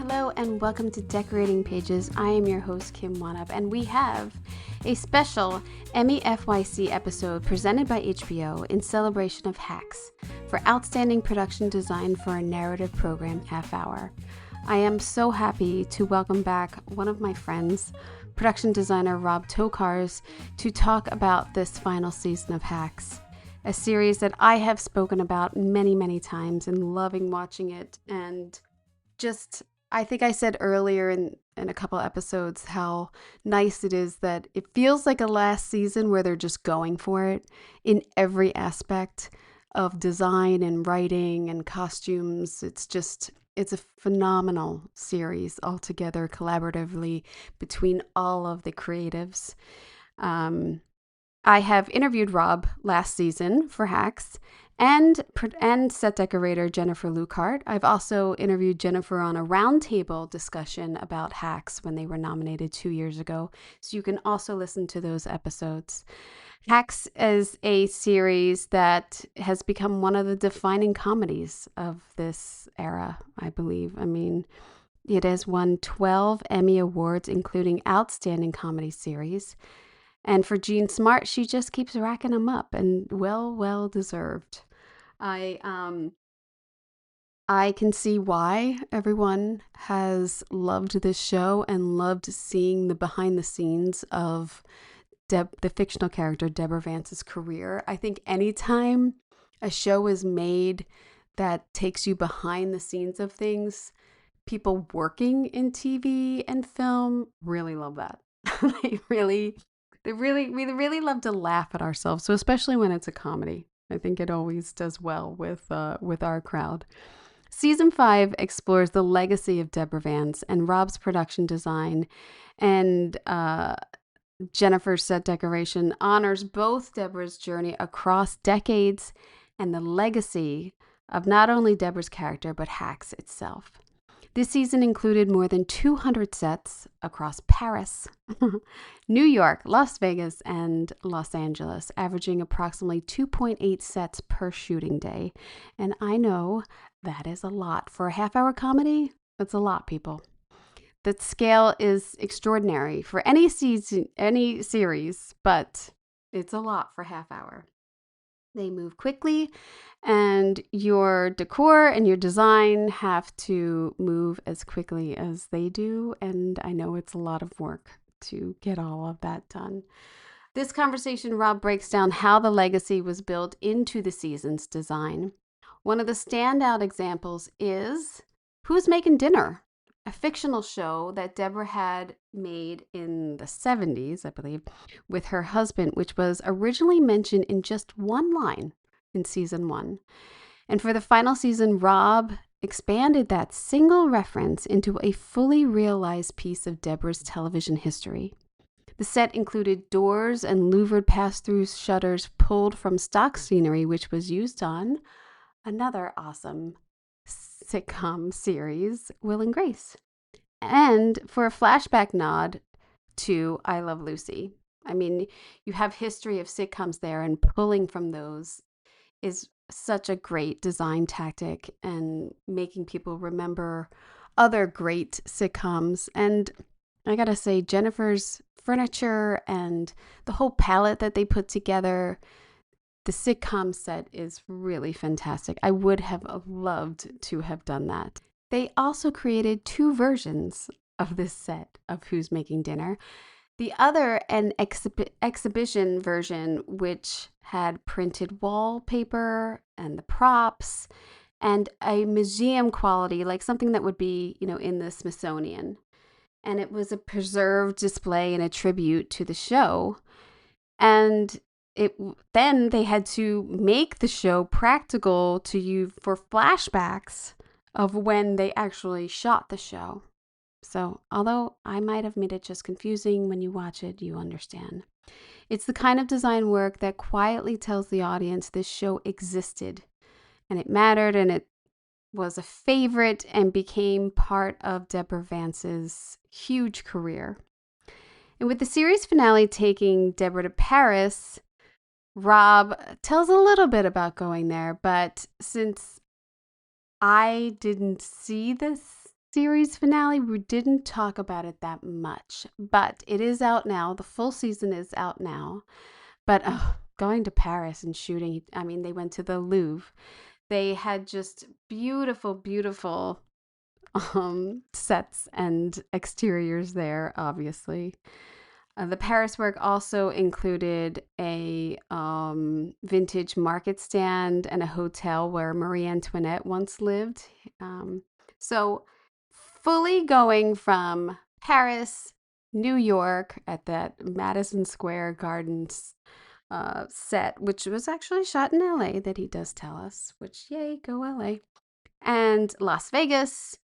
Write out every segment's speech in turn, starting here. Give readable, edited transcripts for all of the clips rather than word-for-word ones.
Hello and welcome to Decorating Pages. I am your host, Kim Wannop, and we have a special Emmy FYC episode presented by HBO in celebration of Hacks for outstanding production design for a narrative program half hour. I am so happy to welcome back one of my friends, production designer Rob Tokarz, to talk about this final season of Hacks, a series that I have spoken about many, many times and loving watching it. And just, I think I said earlier in a couple episodes how nice it is that it feels like a last season where they're just going for it in every aspect of design and writing and costumes. It's a phenomenal series altogether, collaboratively between all of the creatives. I have interviewed Rob last season for Hacks and set decorator Jennifer Lucart. I've also interviewed Jennifer on a roundtable discussion about Hacks when they were nominated 2 years ago, so you can also listen to those episodes. Hacks is a series that has become one of the defining comedies of this era, I believe. I mean, it has won 12 Emmy Awards, including Outstanding Comedy Series. And for Jean Smart, she just keeps racking them up, and well deserved. I can see why everyone has loved this show and loved seeing the behind the scenes of the fictional character Deborah Vance's career. I think anytime a show is made that takes you behind the scenes of things, people working in TV and film really love that. we really love to laugh at ourselves. So especially when it's a comedy, I think it always does well with our crowd. Season 5 explores the legacy of Deborah Vance and Rob's production design, and Jennifer's set decoration honors both Deborah's journey across decades and the legacy of not only Deborah's character, but Hacks itself. This season included more than 200 sets across Paris, New York, Las Vegas, and Los Angeles, averaging approximately 2.8 sets per shooting day. And I know that is a lot. For a half-hour comedy, that's a lot, people. The scale is extraordinary for any season, any series, but it's a lot for half hour. They move quickly, and your decor and your design have to move as quickly as they do. And I know it's a lot of work to get all of that done. This conversation, Rob breaks down how the legacy was built into the season's design. One of the standout examples is Who's Making Dinner? A fictional show that Deborah had made in the 70s, I believe, with her husband, which was originally mentioned in just one line in season 1. And for the final season, Rob expanded that single reference into a fully realized piece of Deborah's television history. The set included doors and louvered pass-through shutters pulled from stock scenery, which was used on another awesome sitcom series, Will and Grace, and for a flashback nod to I Love Lucy. I mean, you have history of sitcoms there, and pulling from those is such a great design tactic and making people remember other great sitcoms. And I gotta say, Jennifer's furniture and the whole palette that they put together, the sitcom set is really fantastic. I would have loved to have done that. They also created 2 versions of this set of Who's Making Dinner. The other, an exhibition version, which had printed wallpaper and the props and a museum quality, like something that would be, in the Smithsonian. And it was a preserved display and a tribute to the show. And then they had to make the show practical to you for flashbacks of when they actually shot the show. So although I might have made it just confusing, when you watch it, you understand. It's the kind of design work that quietly tells the audience this show existed and it mattered, and it was a favorite and became part of Deborah Vance's huge career. And with the series finale taking Deborah to Paris, Rob tells a little bit about going there, but since I didn't see this series finale, we didn't talk about it that much, but it is out now. The full season is out now. But going to Paris and shooting, I mean, they went to the Louvre. They had just beautiful, beautiful sets and exteriors there, obviously. The Paris work also included a vintage market stand and a hotel where Marie Antoinette once lived. Um, so, fully going from Paris, New York at that Madison Square Gardens set, which was actually shot in LA, that he does tell us, which, yay, go LA, and Las Vegas.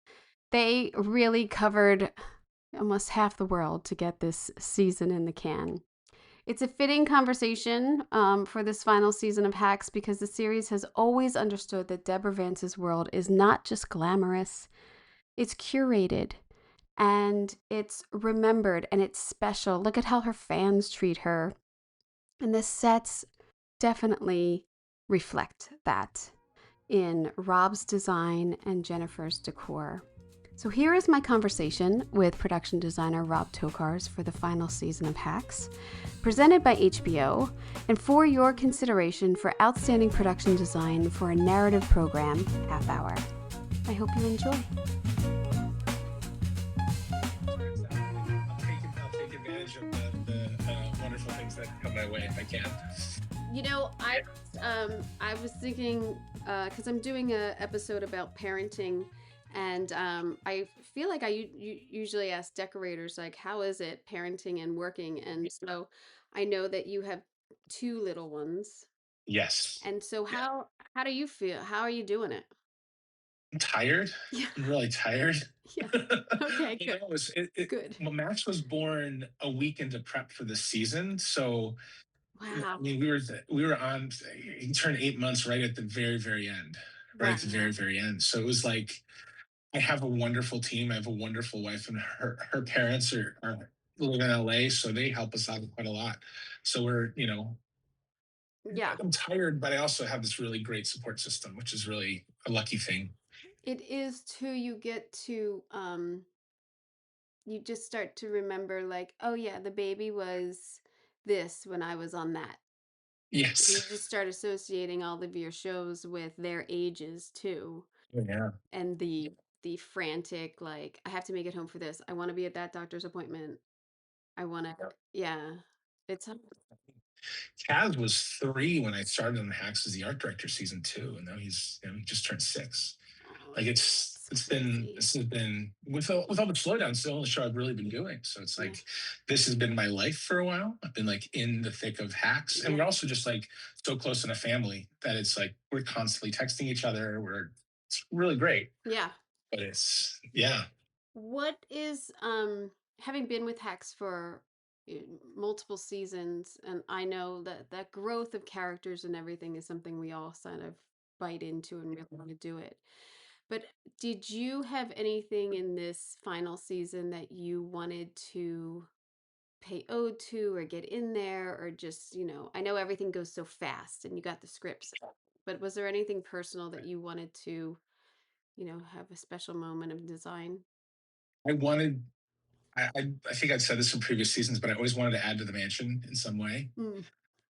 They really covered almost half the world to get this season in the can. It's a fitting conversation for this final season of Hacks because the series has always understood that Deborah Vance's world is not just glamorous, it's curated and it's remembered and it's special. Look at how her fans treat her. And the sets definitely reflect that in Rob's design and Jennifer's decor. So here is my conversation with production designer Rob Tokarz for the final season of Hacks, presented by HBO, and for your consideration for outstanding production design for a narrative program half hour. I hope you enjoy. I'll take advantage of the wonderful things that come my way if I can. You know, I was thinking because I'm doing an episode about parenting, and I feel like I usually ask decorators like, "How is it parenting and working?" And so I know that you have two little ones, Yes. and so Yeah. how do you feel? How are you doing it? I'm tired. Yeah, I'm really tired. yeah. Okay, You good, know, good. well, Max was born a week into prep for the season, so I Wow, mean, we were on. He turned 8 months right at the very very end, right at the very wow. very end. So it was like I have a wonderful team. I have a wonderful wife, and her parents are live in LA, so they help us out quite a lot. So we're Yeah, I'm tired, but I also have this really great support system, which is really a lucky thing. it is too. You get to you just start to remember like, oh yeah, the baby was this when I was on that. You Yes. just start associating all of your shows with their ages too, Yeah. and the frantic like, I have to make it home for this. I want to be at that doctor's appointment. I want to, yeah. It's Kaz was 3 when I started on Hacks as the art director season 2, and now he just turned 6. oh, Like it's crazy. this has been with all the slowdowns, it's the only show I've really been doing. So it's Yeah, like this has been my life for a while. I've been like in the thick of Hacks, and yeah, we're also just like so close in a family that it's like we're constantly texting each other. It's really great, yeah. but it's yeah. What is having been with Hex for multiple seasons, and I know that that growth of characters and everything is something we all kind of bite into and really want to do it. But did you have anything in this final season that you wanted to pay ode to or get in there, or just, I know everything goes so fast and you got the scripts, but was there anything personal that you wanted to, have a special moment of design? I wanted I think I'd said this in previous seasons, but I always wanted to add to the mansion in some way Mm.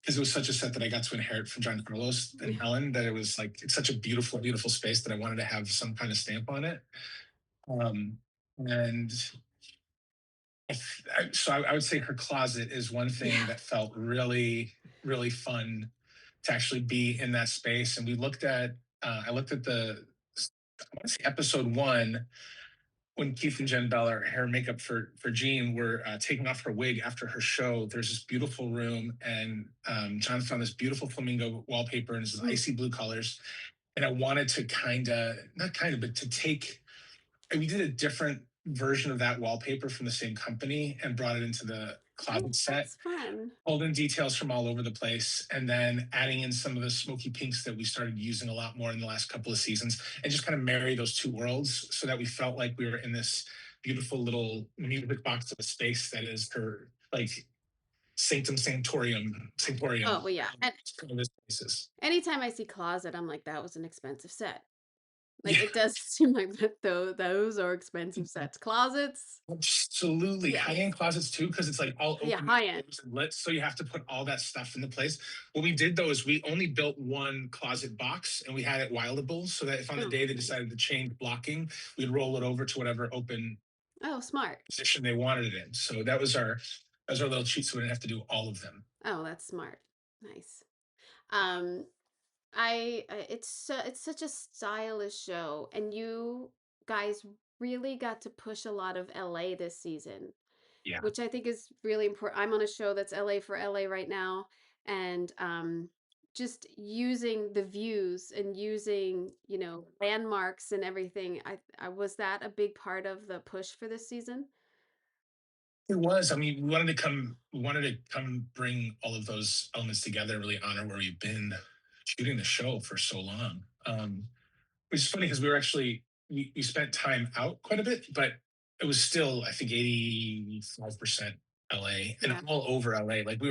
because it was such a set that I got to inherit from John Carlos and Yeah. Ellen that it was like it's such a beautiful, beautiful space that I wanted to have some kind of stamp on it. Um, and I would say her closet is one thing Yeah. that felt really, really fun to actually be in that space. And I looked at I want to say episode 1 when Keith and Jen Bell, our hair and makeup for Jean, were taking off her wig after her show. There's this beautiful room, and John found this beautiful flamingo wallpaper and this Mm. icy blue colors. And I wanted to not kind of, but to take. And we did a different version of that wallpaper from the same company and brought it into the Oh, closet set, that's fun. pulled in details from all over the place, and then adding in some of the smoky pinks that we started using a lot more in the last couple of seasons, and just kind of marry those two worlds so that we felt like we were in this beautiful little music box of a space that is her like sanctorium Oh, well, yeah. And kind of spaces. anytime I see closet, I'm like, that was an expensive set. Like Yeah, it does seem like that though those are expensive sets. Closets, absolutely. yes. High-end closets too, because it's like all Yeah, open and high end. closed and lit. So you have to put all that stuff into place. What we did though is we only built one closet box and we had it wildable so that if on the Oh, day they nice. decided to change blocking, we'd roll it over to whatever open Oh, smart. position they wanted it in. So that was our little cheat, so we didn't have to do all of them. Oh, that's smart. Nice. Um, it's such a stylish show, and you guys really got to push a lot of LA this season, Yeah. which I think is really important. I'm on a show that's LA for LA right now, and just using the views and using, landmarks and everything. I was that a big part of the push for this season? It was. I mean, we wanted to come bring all of those elements together, really honor where we've been shooting the show for so long. Which is funny because we spent time out quite a bit, but it was still, I think, 85% LA and Yeah, all over LA. Like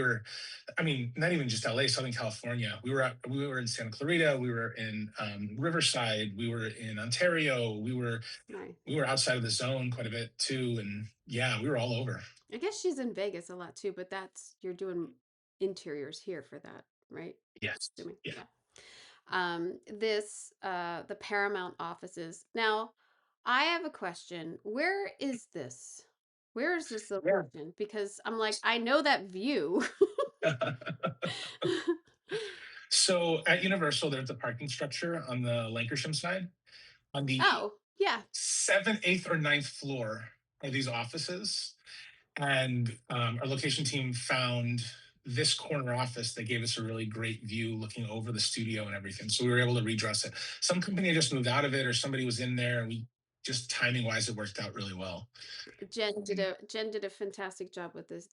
I mean, not even just LA, Southern California. We were in Santa Clarita, we were in Riverside, we were in Ontario, nice. we were outside of the zone quite a bit too. And yeah, we were all over. I guess she's in Vegas a lot too, but that's you're doing interiors here for that, right? Yes. Assuming. Yeah. Yeah. The Paramount offices. Now, I have a question. Where is this? Where is this Yeah. location? Because I'm like, I know that view. So at Universal, there's a parking structure on the Lancashire side. On the Oh, yeah. seventh, eighth, or ninth floor are these offices. And our location team found this corner office that gave us a really great view looking over the studio and everything. So we were able to redress it. Some company just moved out of it or somebody was in there and we just timing wise, it worked out really well. Jen did a fantastic job with this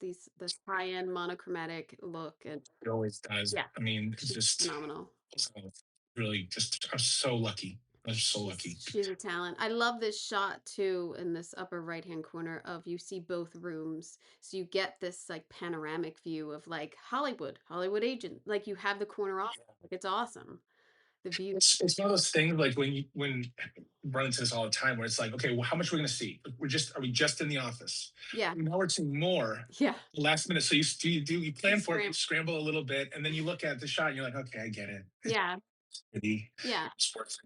high-end monochromatic look, and It always does. yeah, I mean, it's she's just phenomenal. really just, I'm so lucky. I'm so lucky. She's a talent. I love this shot too in this upper right hand corner of you see both rooms. So you get this like panoramic view of like Hollywood agent. Like you have the corner off. Like it's awesome. The view. It's one of those things like when you run into this all the time where it's like, okay, well, how much are we going to see? Are we just in the office? Yeah. Now we're seeing more Yeah. last minute. So you You plan for it, you scram. scramble a little bit, and then you look at the shot and you're like, okay, I get it. It's Yeah. pretty Yeah. sports.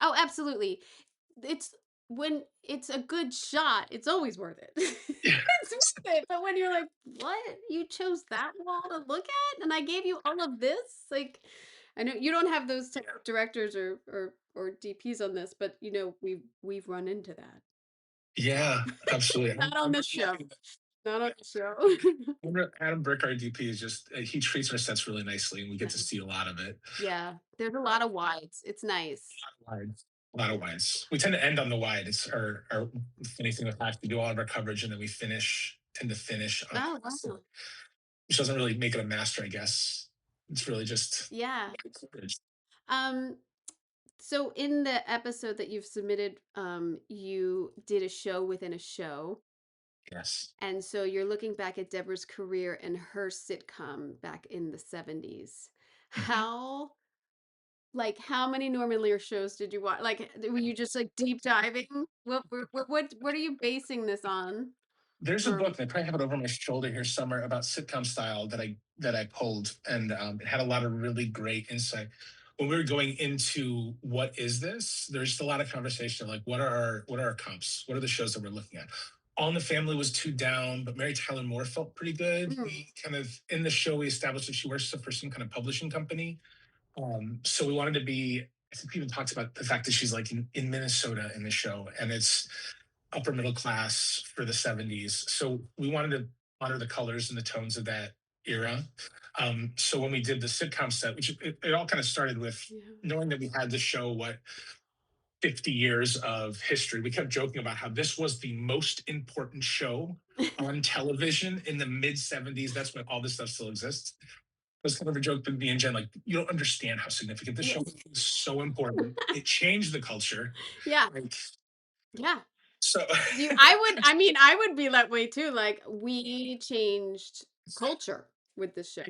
Oh, absolutely. It's when it's a good shot, it's always worth it. Yeah. It's worth it. But when you're like, what? You chose that wall to look at, and I gave you all of this? Like, I know you don't have those type of directors or DPs on this, but we've run into that. Yeah, absolutely. Not on I'm this really show. lucky that Not on the show. Adam Brick, our DP, is just he treats our sets really nicely, and we get to Nice. see a lot of it. Yeah. There's a lot of wides. It's nice. Wides. A lot of wides. We tend to end on the wide. It's our funny thing with Hack. We do all of our coverage and then tend to finish on Oh, the, wow. which doesn't really make it a master, I guess. It's really just Yeah. coverage. Um, So in the episode that you've submitted, you did a show within a show. Yes. And so you're looking back at Deborah's career and her sitcom back in the 70s. How how many Norman Lear shows did you watch? Like were you just like deep diving? What are you basing this on? There's a Or book, and I probably have it over my shoulder here somewhere about sitcom style that I pulled, and it had a lot of really great insight. When we were going into what is this, there's just a lot of conversation like what are our comps? What are the shows that we're looking at? All in the Family was too down, but Mary Tyler Moore felt pretty good. mm, We kind of in the show we established that she works for some kind of publishing company. So we wanted to be. I think even talks about the fact that she's like in Minnesota in the show, and it's upper middle class for the 70s. So we wanted to honor the colors and the tones of that era. So when we did the sitcom set, which it all kind of started with yeah. knowing that we had to show what 50 years of history, we kept joking about how this was the most important show on television in the mid 70s. That's when all this stuff still exists. It was kind of a joke with me and Jen, like, you don't understand how significant this show Yes. is so important. It changed the culture. Yeah. Like, Yeah. so I would be that way too. Like we changed culture with this show.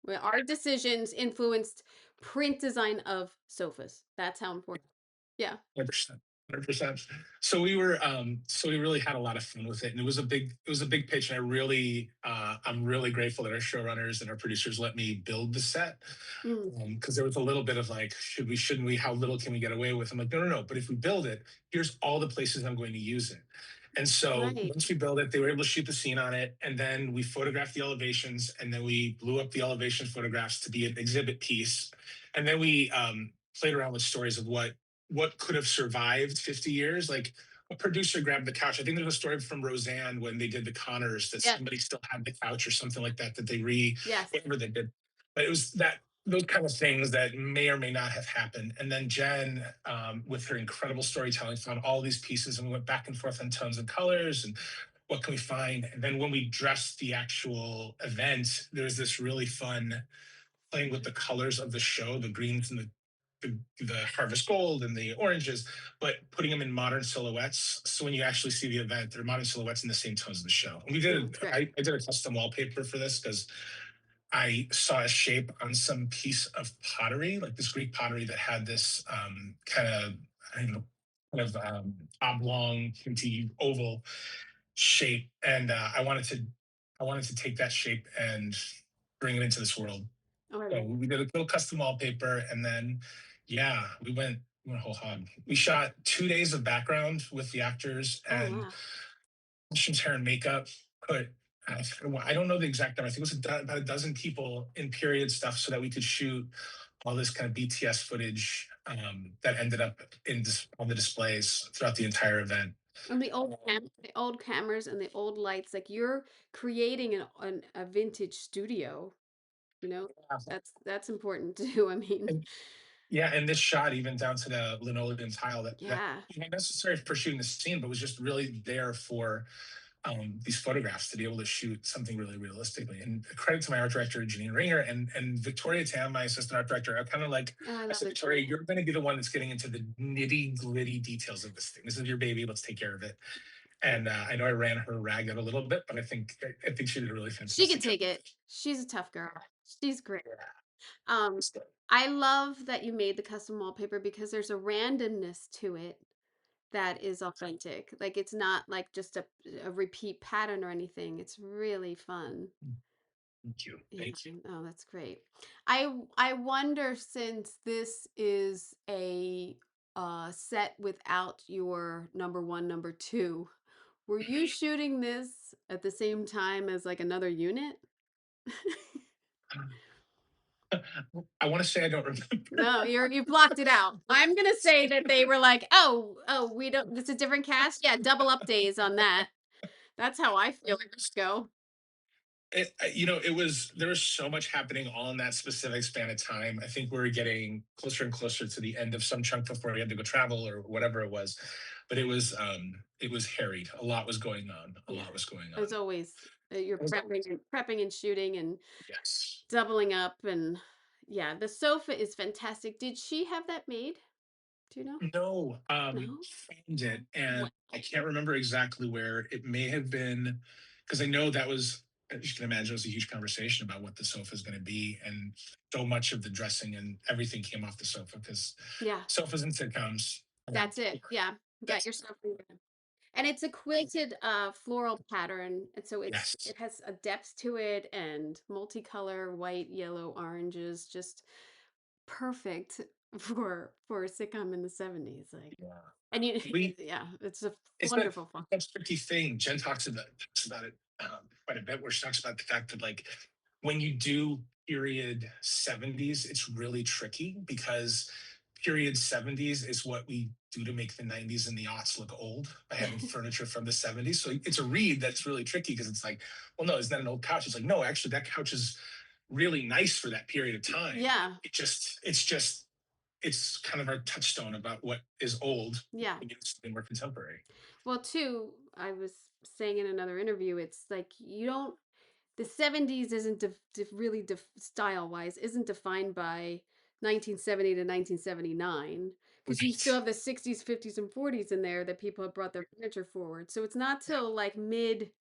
Where our decisions influenced print design of sofas. That's how important. Yeah. 100%. 100%. So we really had a lot of fun with it, and it was a big pitch, and I'm really grateful that our showrunners and our producers let me build the set, Mm, because there was a little bit of like, should we, shouldn't we, how little can we get away with? I'm like, no, no, no. But if we build it, here's all the places I'm going to use it. And so right. once we build it, they were able to shoot the scene on it, and then we photographed the elevations, and then we blew up the elevation photographs to be an exhibit piece, and then we played around with stories of what could have survived 50 years. Like a producer grabbed the couch. I think there's a story from Roseanne when they did the Connors that Yes. somebody still had the couch or something like that that they Yes. whatever they did. But it was that those kind of things that may or may not have happened. And then Jen, with her incredible storytelling, found all these pieces, and we went back and forth on tones and colors and what can we find. And then when we dressed the actual event, there's this really fun playing with the colors of the show, the greens and the harvest gold and the oranges, but putting them in modern silhouettes. So when you actually see the event, they're modern silhouettes in the same tones of the show. And Oh, that's great. I did a custom wallpaper for this because I saw a shape on some piece of pottery, like this Greek pottery that had this kind of, I don't know, kind of oblong, hinty oval shape, and I wanted to take that shape and bring it into this world. Oh, I So love it. we did a little custom wallpaper, and then yeah, we went whole hog. We shot 2 days of background with the actors Oh, and wow. costumes, hair, and makeup. Put I don't know the exact number. I think it was about a dozen people in period stuff, so that we could shoot all this kind of BTS footage that ended up on the displays throughout the entire event. And the old cameras and the old lights, like you're creating a vintage studio, you know? That's important too. I mean, And yeah, and this shot, even down to the linoleum tile that yeah. wasn't necessary for shooting the scene, but was just really there for these photographs to be able to shoot something really realistically. And credit to my art director, Janine Ringer, and Victoria Tam, my assistant art director. Oh, I I love said, it. Victoria, you're going to be the one that's getting into the nitty gritty details of this thing. This is your baby. Let's take care of it. And I know I ran her ragged a little bit, but I think she did a really She could fantastic job take with it. it. She's a tough girl. She's great. Yeah. Um, So, I love that you made the custom wallpaper because there's a randomness to it that is authentic. Like it's not like just a repeat pattern or anything. It's really fun. thank you. Yeah. Thank you. Oh, that's great. I wonder, since this is a set without your number one, number two, were you shooting this at the same time as like another unit? I want to say I don't remember. No, you blocked it out. I'm gonna say that they were like, oh, we don't. It's a different cast. Yeah, double up days on that. That's how I feel it should go. It was there was so much happening all in that specific span of time. I think we were getting closer and closer to the end of some chunk before we had to go travel or whatever it was. But it was harried. A lot was going on. A Yeah, lot was going as on. always, you're As always. prepping and shooting and Yes. doubling up, and yeah, the sofa is fantastic. Did she have that made? Do you know? No, No. found it, and What? I can't remember exactly where. It may have been because I know that was. As you can imagine, it was a huge conversation about what the sofa is going to be, and so much of the dressing and everything came off the sofa because Yeah, sofas and sitcoms. that's it. Yeah, you got That's your sofa. And it's a quilted floral pattern, and so yes. it has a depth to it and multicolor white, yellow, oranges, just perfect for a sitcom in the 70s. Like, Yeah. and you, We yeah, it's a it's wonderful fun. that tricky thing. Jen talks about it quite a bit, where she talks about the fact that like when you do period 70s, it's really tricky because period 70s is what we do to make the 90s and the aughts look old by having furniture from the 70s. So it's a read that's really tricky because it's like, well, no, isn't that an old couch? It's like, no, actually, that couch is really nice for that period of time. Yeah, It's kind of our touchstone about what is old yeah. and it's more contemporary. Well, too, I was saying in another interview, it's like you don't, the 70s isn't really style wise, isn't defined by 1970 to 1979, because you still Right. have the 60s, 50s, and 40s in there that people have brought their furniture forward. So it's not till like mid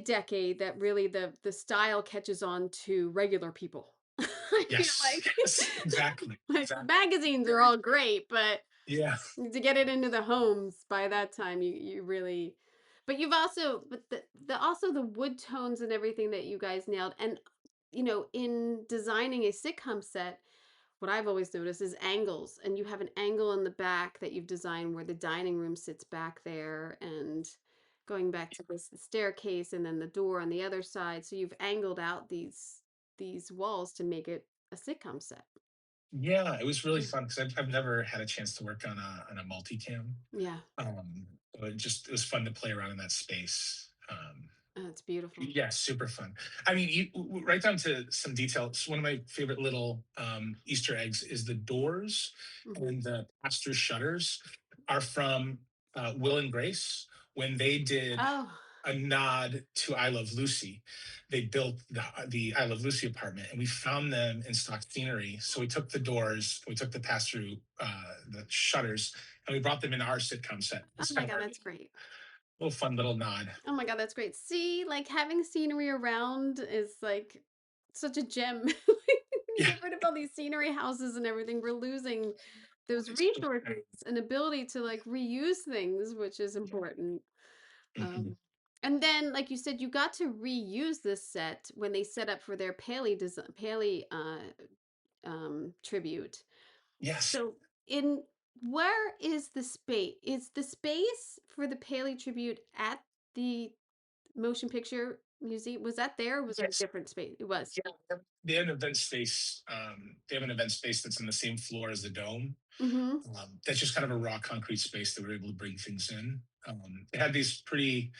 decade that really the style catches on to regular people. I feel Yes, like yes, exactly, like exactly. magazines are all great, but Yeah. To get it into the homes by that time, you really. But you've also, but the also the wood tones and everything that you guys nailed, and in designing a sitcom set, what I've always noticed is angles, and you have an angle in the back that you've designed where the dining room sits back there, and going back to this staircase, and then the door on the other side. So you've angled out these walls to make it a sitcom set. Yeah, it was really fun because I've never had a chance to work on a multicam. Yeah, So it was fun to play around in that space. it's beautiful. Yeah, super fun. I mean, right down to some details. One of my favorite little Easter eggs is the doors Hmm. and the pass-through shutters are from Will and Grace when they did Oh, a nod to I Love Lucy. They built the I Love Lucy apartment, and we found them in stock scenery. So we took the doors, we took the pass-through the shutters, and we brought them into our sitcom set. oh It's my kind of God, our that's great. little fun little nod. Oh my God, that's great. See, like having scenery around is like such a gem. Like, when you Yeah. get rid of all these scenery houses and everything, we're losing those It's so resources and ability to like reuse things, which is important. Mhm. Um, and then, like you said, you got to reuse this set when they set up for their Paley tribute. Yes. So, in where is the space? Is the space for the Paley tribute at the Motion Picture Museum? Was that there? Or was that a Yes. different space? It was. Yeah. They have an event space. They have an event space that's in the same floor as the dome. Mm-hmm. That's just kind of a raw concrete space that we're able to bring things in. It had these pretty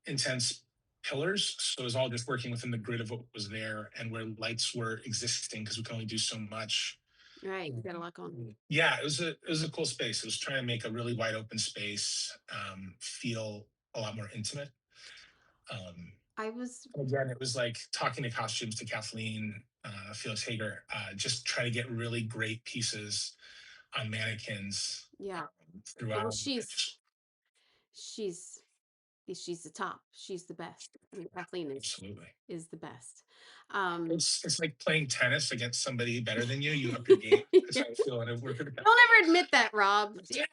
intense pillars, so it was all just working within the grid of what was there and where lights were existing because we can only do so much. Right. You got a lot going. Yeah, it was a cool space. It was trying to make a really wide open space feel a lot more intimate. Um, I was, Again, it was like talking to costumes to Kathleen, Felix Hager, just trying to get really great pieces on mannequins yeah. Well, throughout. she's she's the top. She's the best. I mean, Kathleen Absolutely. is the best. Um, It's like playing tennis against somebody better than you. You up your game. That's yeah. how I feel when I work with Don't ever admit that, Rob. Yeah.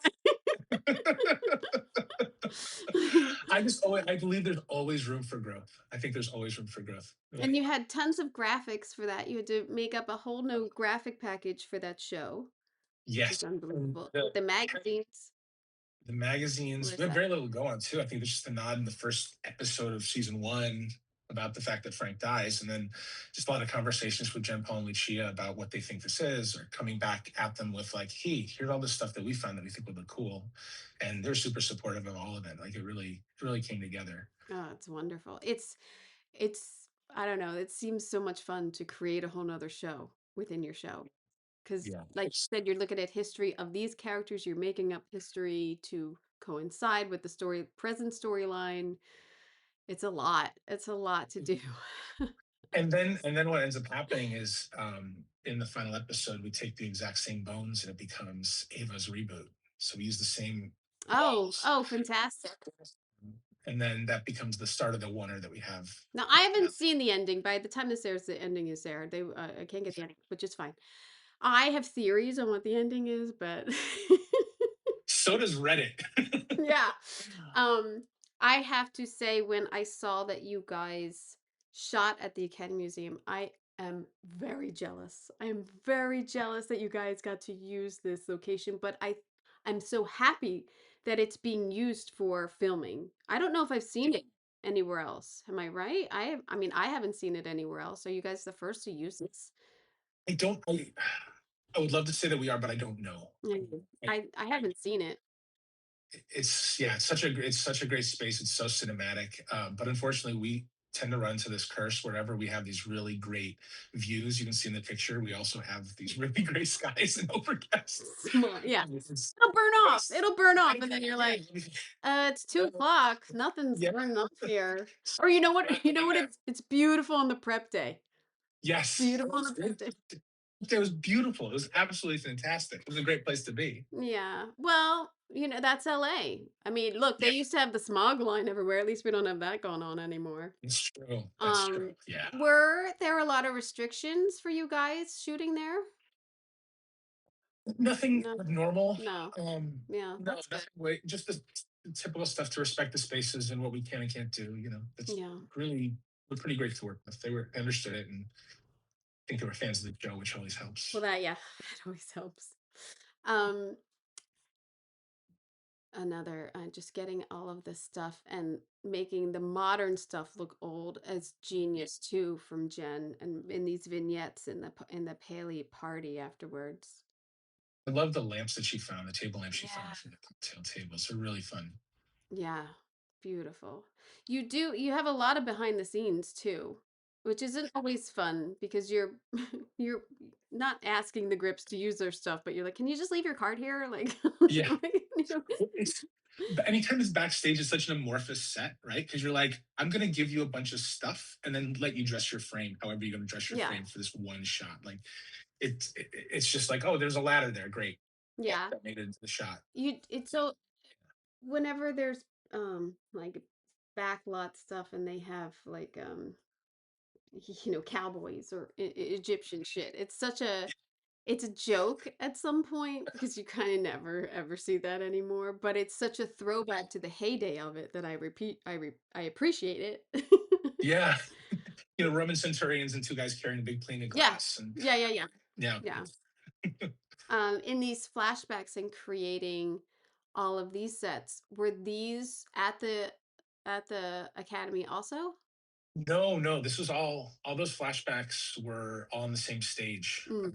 I believe there's always room for growth. I think there's always room for growth. And Like, you had tons of graphics for that. You had to make up a whole new graphic package for that show, which is yes. And unbelievable. With the magazines. the magazines, Where's we have that? very little to go on too. I think there's just a nod in the first episode of season one about the fact that Frank dies, and then just a lot of conversations with Jen Paul and Lucia about what they think this is, or coming back at them with like, "Hey, here's all this stuff that we found that we think would look cool," and they're super supportive of all of it. Like it really came together. Oh, it's wonderful. It's I don't know, it seems so much fun to create a whole nother show within your show. Because, Yeah, like you said, you're looking at history of these characters, you're making up history to coincide with the present storyline. It's a lot. It's a lot to do. and then what ends up happening is in the final episode we take the exact same bones and it becomes Ava's reboot. So we use the same Oh, walls, oh, fantastic. and then that becomes the start of the oneer that we have Now, I now. haven't seen the ending. By the time this airs, the ending is there. I can't get the ending, which is fine. I have theories on what the ending is, but So does Reddit. yeah. Um, I have to say, when I saw that you guys shot at the Academy Museum, I am very jealous. I am very jealous that you guys got to use this location, but I'm so happy that it's being used for filming. I don't know if I've seen it anywhere else. Am I right? I mean, I haven't seen it anywhere else. Are you guys the first to use this? I don't. I would love to say that we are, but I don't know. Mm. I, I haven't seen it. it's yeah, it's such a great space. It's so cinematic, but unfortunately, we tend to run into this curse wherever we have these really great views. You can see in the picture, we also have these really gray skies and overcast. Small, yeah. It's, It'll burn off. it's, It'll burn off, and then you're like, it's two uh, o'clock. Nothing's yeah, burning off here. Or you know what? You know what? It's beautiful on the prep day. yes, Beautiful on the prep day. it was beautiful. It was absolutely fantastic. It was a great place to be. Yeah. Well, that's LA. I mean, look, they Yeah, used to have the smog line everywhere. At least we don't have that going on anymore. it's true. That's true. Um, Yeah. were there a lot of restrictions for you guys shooting there? Nothing No, abnormal. no. Yeah, No, that's good. nothing. Wait, just the typical stuff to respect the spaces and what we can and can't do. That's Yeah. really we're pretty great to work with. They understood it, and I think they were fans of the show, which always Well, helps. that yeah, that always helps. Um, another just getting all of this stuff and making the modern stuff look old as genius too from Jen and in these vignettes in the Paley party afterwards. I love the lamps that she found, the table lamps she Yeah. found for the cocktail tables. They're really fun. Yeah, beautiful. You have a lot of behind the scenes too, which isn't always fun because you're you're not asking the grips to use their stuff, but you're like, "Can you just leave your card here?" Like, Yeah. you know? Well, anytime it's backstage, it's such an amorphous set, right? Because you're like, I'm going to give you a bunch of stuff and then let you dress your frame however you're going to dress your Yeah. frame for this one shot. Like, it's just like, oh, there's a ladder there. Great. Yeah, Yeah. that made it into the shot. It's so whenever there's like backlot stuff and they have like cowboys or Egyptian shit. It's a joke at some point because you kind of never ever see that anymore, but it's such a throwback to the heyday of it that I appreciate it. Yeah. Roman centurions and two guys carrying a big plane of Yeah. glass. And Yeah, yeah, yeah. yeah, Yeah. In these flashbacks and creating all of these sets, were these at the academy also? no, no, this was all those flashbacks were all on the same stage. Mm.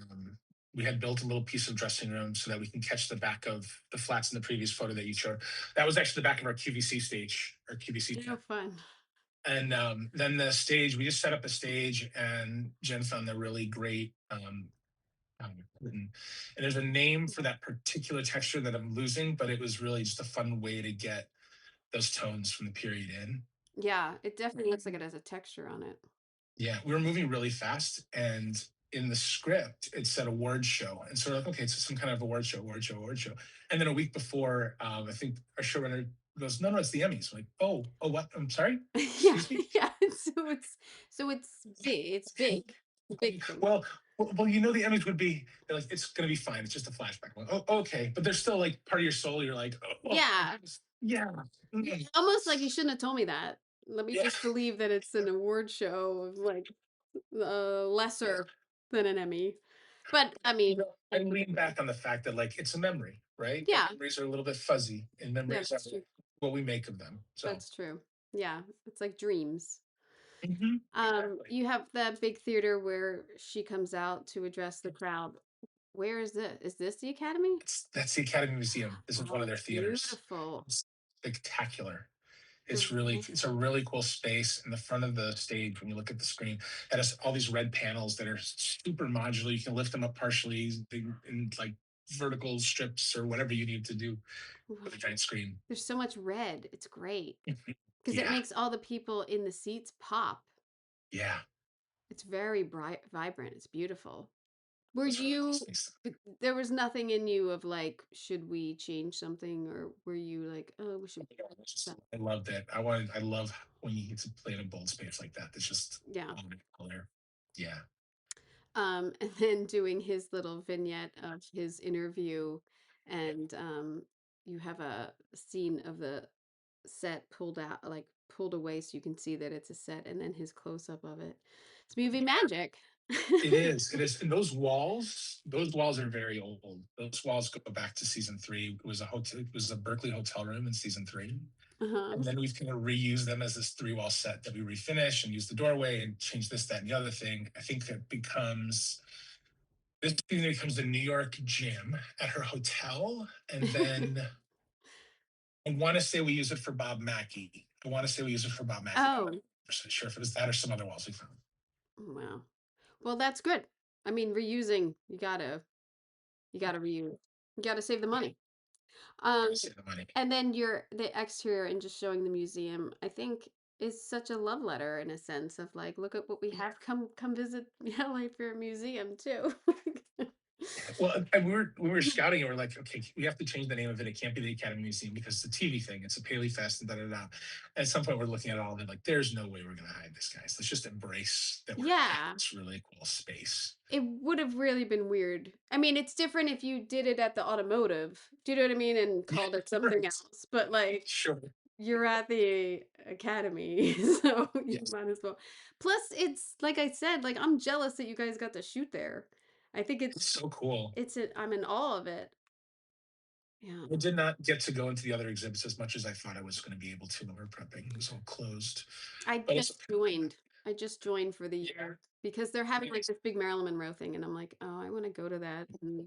We had built a little piece of dressing room so that we can catch the back of the flats in the previous photo that you showed. That was actually the back of our QVC stage, our QVC Oh, tent. fun. And then the stage, we just set up a stage, and Jen found the really great curtain. And there's a name for that particular texture that I'm losing, but it was really just a fun way to get those tones from the period in. Yeah, it definitely looks like it has a texture on it. Yeah, we were moving really fast, and in the script it said award show, and so we're like, okay, it's some kind of award show, award show, award show. And then a week before, I think our showrunner goes, no, no, it's the Emmys. We're like, oh, what? I'm sorry, Yeah, excuse me. yeah. So it's big. It's big. Big thing. Well, the Emmys would be. They're like, it's going to be fine. It's just a flashback. I'm like, oh, okay, but there's still like part of your soul. You're like, Yeah. yeah, Yeah, mm, almost like you shouldn't have told me that. Let me yeah. just believe that it's an award show of like lesser than an Emmy. But I mean, I lean back on the fact that like it's a memory, right? And yeah, memories are a little bit fuzzy, and yeah, memories are that's true. what we make of them. So. That's true. Yeah, it's like dreams. Exactly. You have that big theater where she comes out to address the crowd. Where is this? Is this the Academy? That's the Academy Museum. This is one Oh, of their it's theaters. beautiful. It's spectacular. It's a Yeah. really cool space in the front of the stage. When you look at the screen, it has all these red panels that are super modular. You can lift them up partially in like vertical strips or whatever you need to do with a Wow. giant screen. There's so much red. It's great because it Yeah, makes all the people in the seats pop. yeah. It's very bright, vibrant. It's beautiful. Were It's really you, nice. there was nothing in you of like, should we change something? Or were you like, oh, we should, that? I loved it. I love when you get to play in a bold space like that. That's just Yeah. color. Yeah. And then doing his little vignette of his interview, and you have a scene of the set pulled out, like pulled away, so you can see that it's a set, and then his close up of it. It's movie magic. It is. It is. And those walls are very old. Those walls go back to season three. It was a hotel, it was a Berkeley hotel room in season three. And Uh-huh. then we've kind of reused them as this three-wall set that we refinish and use the doorway and change this, that, and the other thing. I think it becomes this season becomes the New York gym at her hotel. And then I want to say we use it for Bob Mackey. I want to say we use it for Bob Mackey. I'm not Oh, 100% sure if it was that or some other walls we found. wow. Well, that's good. I mean, reusing, you gotta reuse. You gotta save the money. Um, Gotta save the money. and then the exterior and just showing the museum, I think is such a love letter in a sense of like, look at what we have. Come visit LA for a museum too. Well, and we were scouting and we're like, okay, we have to change the name of it. It can't be the Academy Museum because it's a TV thing. It's a Paley Fest and da da da. At some point, we're looking at all of it like, there's no way we're going to hide this, guys. Let's just embrace that we're in Yeah. this really cool space. It would have really been weird. I mean, it's different if you did it at the automotive. Do you know what I mean? And Yeah, called it something right. else. But like Sure. you're at the academy, so you Yes. might as well. Plus, it's like I said, like I'm jealous that you guys got to shoot there. I think It's so cool. I'm in awe of it. Yeah. I did not get to go into the other exhibits as much as I thought I was going to be able to when we were prepping. It was all closed. I But it's just joined. I just joined for the yeah. year because they're having like Nice. this big Marilyn Monroe thing, and I'm like, oh, I want to go to that. And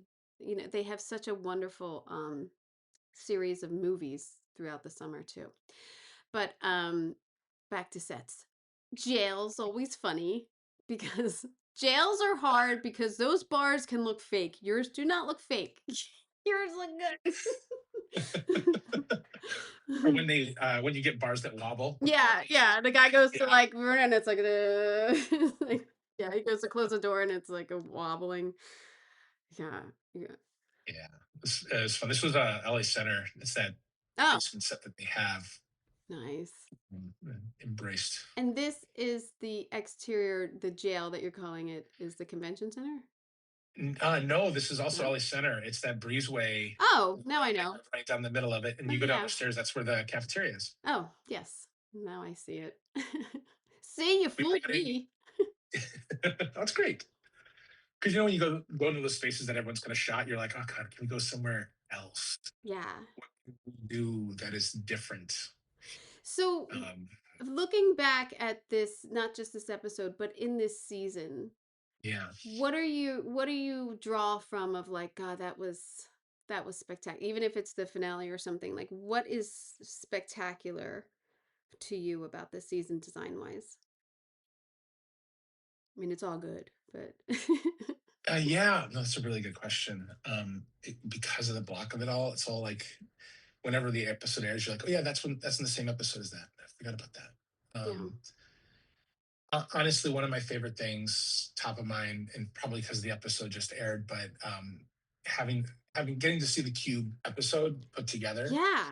they have such a wonderful series of movies throughout the summer too. But back to sets. Jail's always funny because jails are hard because those bars can look fake. Yours do not look fake. Yours look Or good. when you get bars that wobble. Yeah, yeah. The guy goes to Yeah. like run and it's like, like yeah, he goes to close the door and it's like a wobbling. Yeah, yeah. Yeah. It's fun. This was LA Center. It's that Oh, basement set that they have nice. embraced. And this is the exterior, the jail that you're calling it is the convention center? No, this is also No? LA Center. It's that breezeway Oh, now I know. right down the middle of it. And Oh, you go down the yeah. stairs, that's where the cafeteria is. Oh, yes. Now I see it. See, you We fooled got me. That's great. Because when you go into those spaces that everyone's going to shot, you're like, oh God, can we go somewhere else? Yeah. What can we do that is different? So, Um, looking back at this, not just this episode, but in this season, yeah. what do you draw from of like, God, that was spectacular. Even if it's the finale or something, like what is spectacular to you about this season design wise? I mean, it's all good, but Yeah, no, that's a really good question. Because of the block of it all, it's all like whenever the episode airs, you're like, oh yeah, that's in the same episode as that. I forgot about that. yeah. Honestly, one of my favorite things, top of mind, and probably because the episode just aired, but having getting to see the Cube episode put together. Yeah.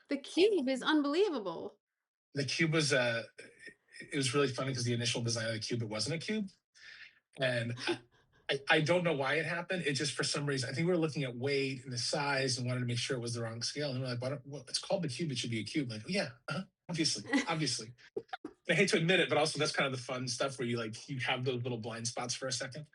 The cube is unbelievable. The Cube was it was really funny because the initial design of the Cube, it wasn't a cube, and I don't know why it happened. It just for some reason, I think we were looking at weight and the size and wanted to make sure it was the wrong scale. And we're like, well, it's called the cube. It should be a cube. Like, oh yeah, obviously, obviously. I hate to admit it, but also that's kind of the fun stuff where you have those little blind spots for a second.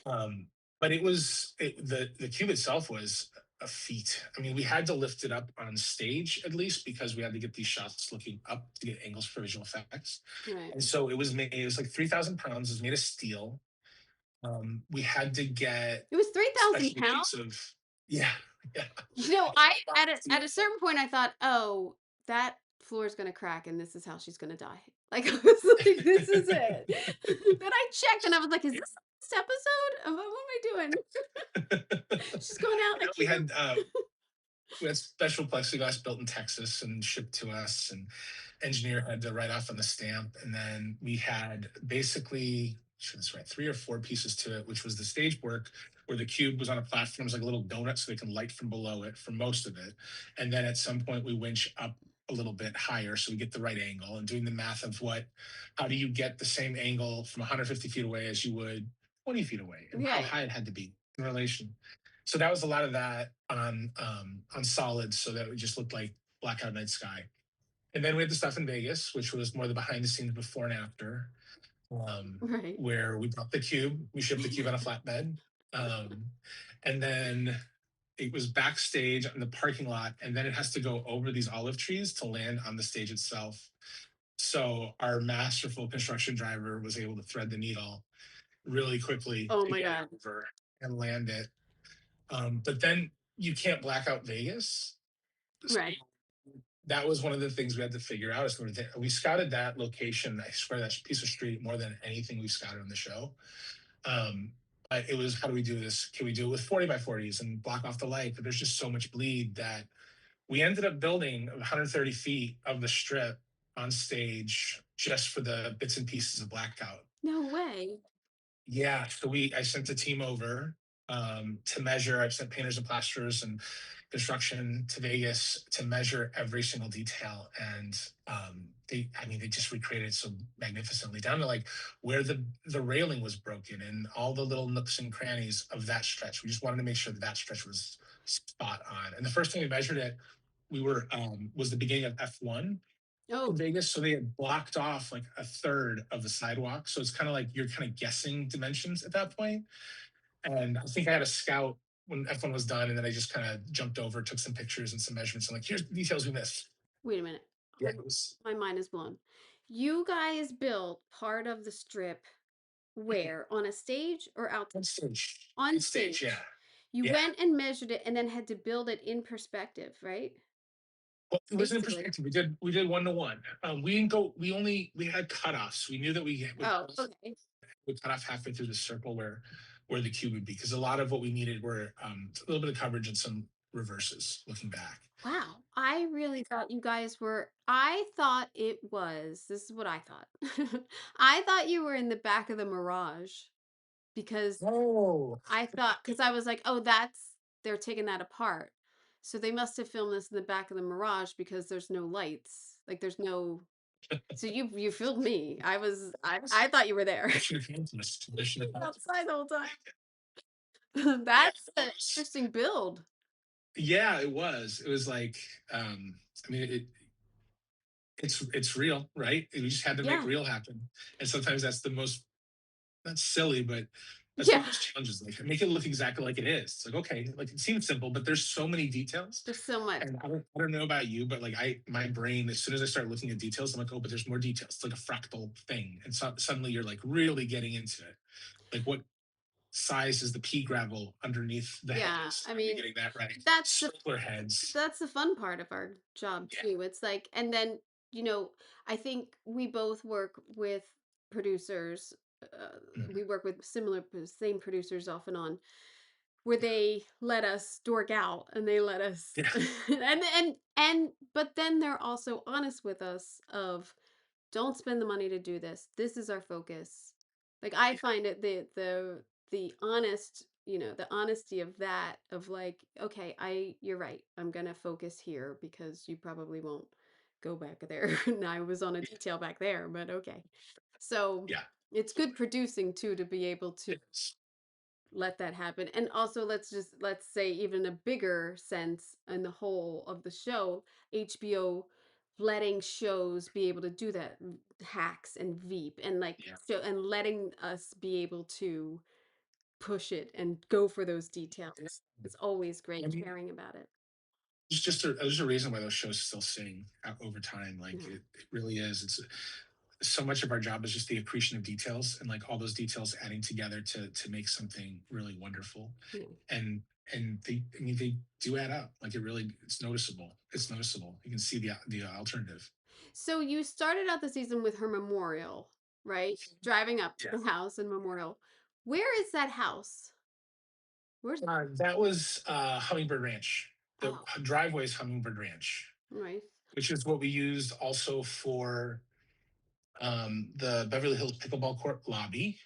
Um, but the cube itself was a feat. I mean, we had to lift it up on stage at least because we had to get these shots looking up to get angles for visual effects. Right. And so it was like 3,000 pounds. It was made of steel. We had to get It was 3,000 special pounds. weights of yeah, yeah. I at a certain point I thought, "Oh, that floor is gonna crack and this is how she's gonna die." Like I was like, "This is it." Then I checked and I was like, "Is this this episode? What am I doing?" She's going out in a We cube. had we had special plexiglass built in Texas and shipped to us, and engineer had to write off on the stamp. And then we had basically, sure that's right, 3 or 4 pieces to it, which was the stage work where the cube was on a platform, it was like a little donut, so they can light from below it for most of it. And then at some point, we winch up a little bit higher so we get the right angle and doing the math of how do you get the same angle from 150 feet away as you would 20 feet away and how Right. high it had to be in relation. So that was a lot of that on solids, so that it just looked like blackout night sky. And then we had the stuff in Vegas, which was more the behind the scenes before and after, Right. where we brought the cube, we shipped the cube on a flatbed, and then it was backstage in the parking lot, and then it has to go over these olive trees to land on the stage itself. So our masterful construction driver was able to thread the needle really quickly Oh to my get it god. over and land it. But then you can't black out Vegas. So Right. that was one of the things we had to figure out. Is we scouted that location. I swear that piece of street more than anything we've scouted on the show. But it was, how do we do this? Can we do it with 40 by 40s and block off the light? But there's just so much bleed that we ended up building 130 feet of the strip on stage just for the bits and pieces of blackout. No way. Yeah, so I sent a team over. to measure. I've sent painters and plasterers and construction to Vegas to measure every single detail, and I mean, they just recreated it so magnificently, down to like where the railing was broken and all the little nooks and crannies of that stretch. We just wanted to make sure that that stretch was spot on. And the first time we measured it, we were was the beginning of F1 in Oh, Vegas, so they had blocked off like a third of the sidewalk. So it's kind of like you're kind of guessing dimensions at that point. And I think I had a scout when F1 was done, and then I just kind of jumped over, took some pictures and some measurements, and like, here's the details we missed. wait a minute. Yeah, it was My mind is blown. You guys built part of the strip where? On a stage or out on stage. on On stage, yeah. stage? You Yeah. went and measured it and then had to build it in perspective, right? Well, it wasn't in Basically. perspective. We did 1 to 1. We didn't go. We had cutoffs. We knew that we Oh, okay. would cut off halfway through the circle where the cube would be, because a lot of what we needed were a little bit of coverage and some reverses looking back. Wow. I really thought you guys were, I thought it was, this is what I thought. I thought you were in the back of the Mirage because Oh, because I was like, oh, they're taking that apart. So they must have filmed this in the back of the Mirage because there's no lights. Like there's no, so you filmed me. I thought you were there. mission accomplished. Mission accomplished. Outside the whole time. Yeah, That's no, an interesting build. yeah, it was. It was like, I mean, it's real, right? We just had to make Yeah. real happen, and sometimes that's the most, that's silly, but that's one Yeah. of those challenges. Like, make it look exactly like it is. It's like, okay, like it seems simple, but there's so many details. There's so much. And I don't know about you, but like my brain, as soon as I start looking at details, I'm like, oh, but there's more details. It's like a fractal thing, and so suddenly you're like really getting into it. Like, what size is the pea gravel underneath the Yeah. hedges? I Are you mean, getting that right? that's the Sprinkler heads. that's the fun part of our job Yeah. too. It's like, and then, you know, I think we both work with producers. Uh, Mhm. we work with same producers off and on, where they let us dork out and they let us, Yeah. but then they're also honest with us of, don't spend the money to do this. This is our focus. Like I Yeah. find it the honest, the honesty of that, of like, okay, you're right. I'm gonna focus here because you probably won't go back there. And I was on a detail back there, but okay. So Yeah. it's good producing too, to be able to It is. let that happen. And also, let's say, even a bigger sense in the whole of the show, HBO letting shows be able to do that, hacks and Veep, and like, Yeah. so, and letting us be able to push it and go for those Yeah. details. It's always I great mean, caring about it. there's a reason why those shows still sing over time. Like, Yeah. it really is. It's so much of our job is just the accretion of details, and like all those details adding together to make something really wonderful. Yeah. And I mean, they do add up. Like, it's noticeable. It's noticeable. You can see the alternative. So you started out the season with her memorial, right? Driving up to Yeah. the house in Memorial. Where is that house? Where's That was Hummingbird Ranch. The Oh, driveway is Hummingbird Ranch, right. which is what we used also for the Beverly Hills pickleball court lobby,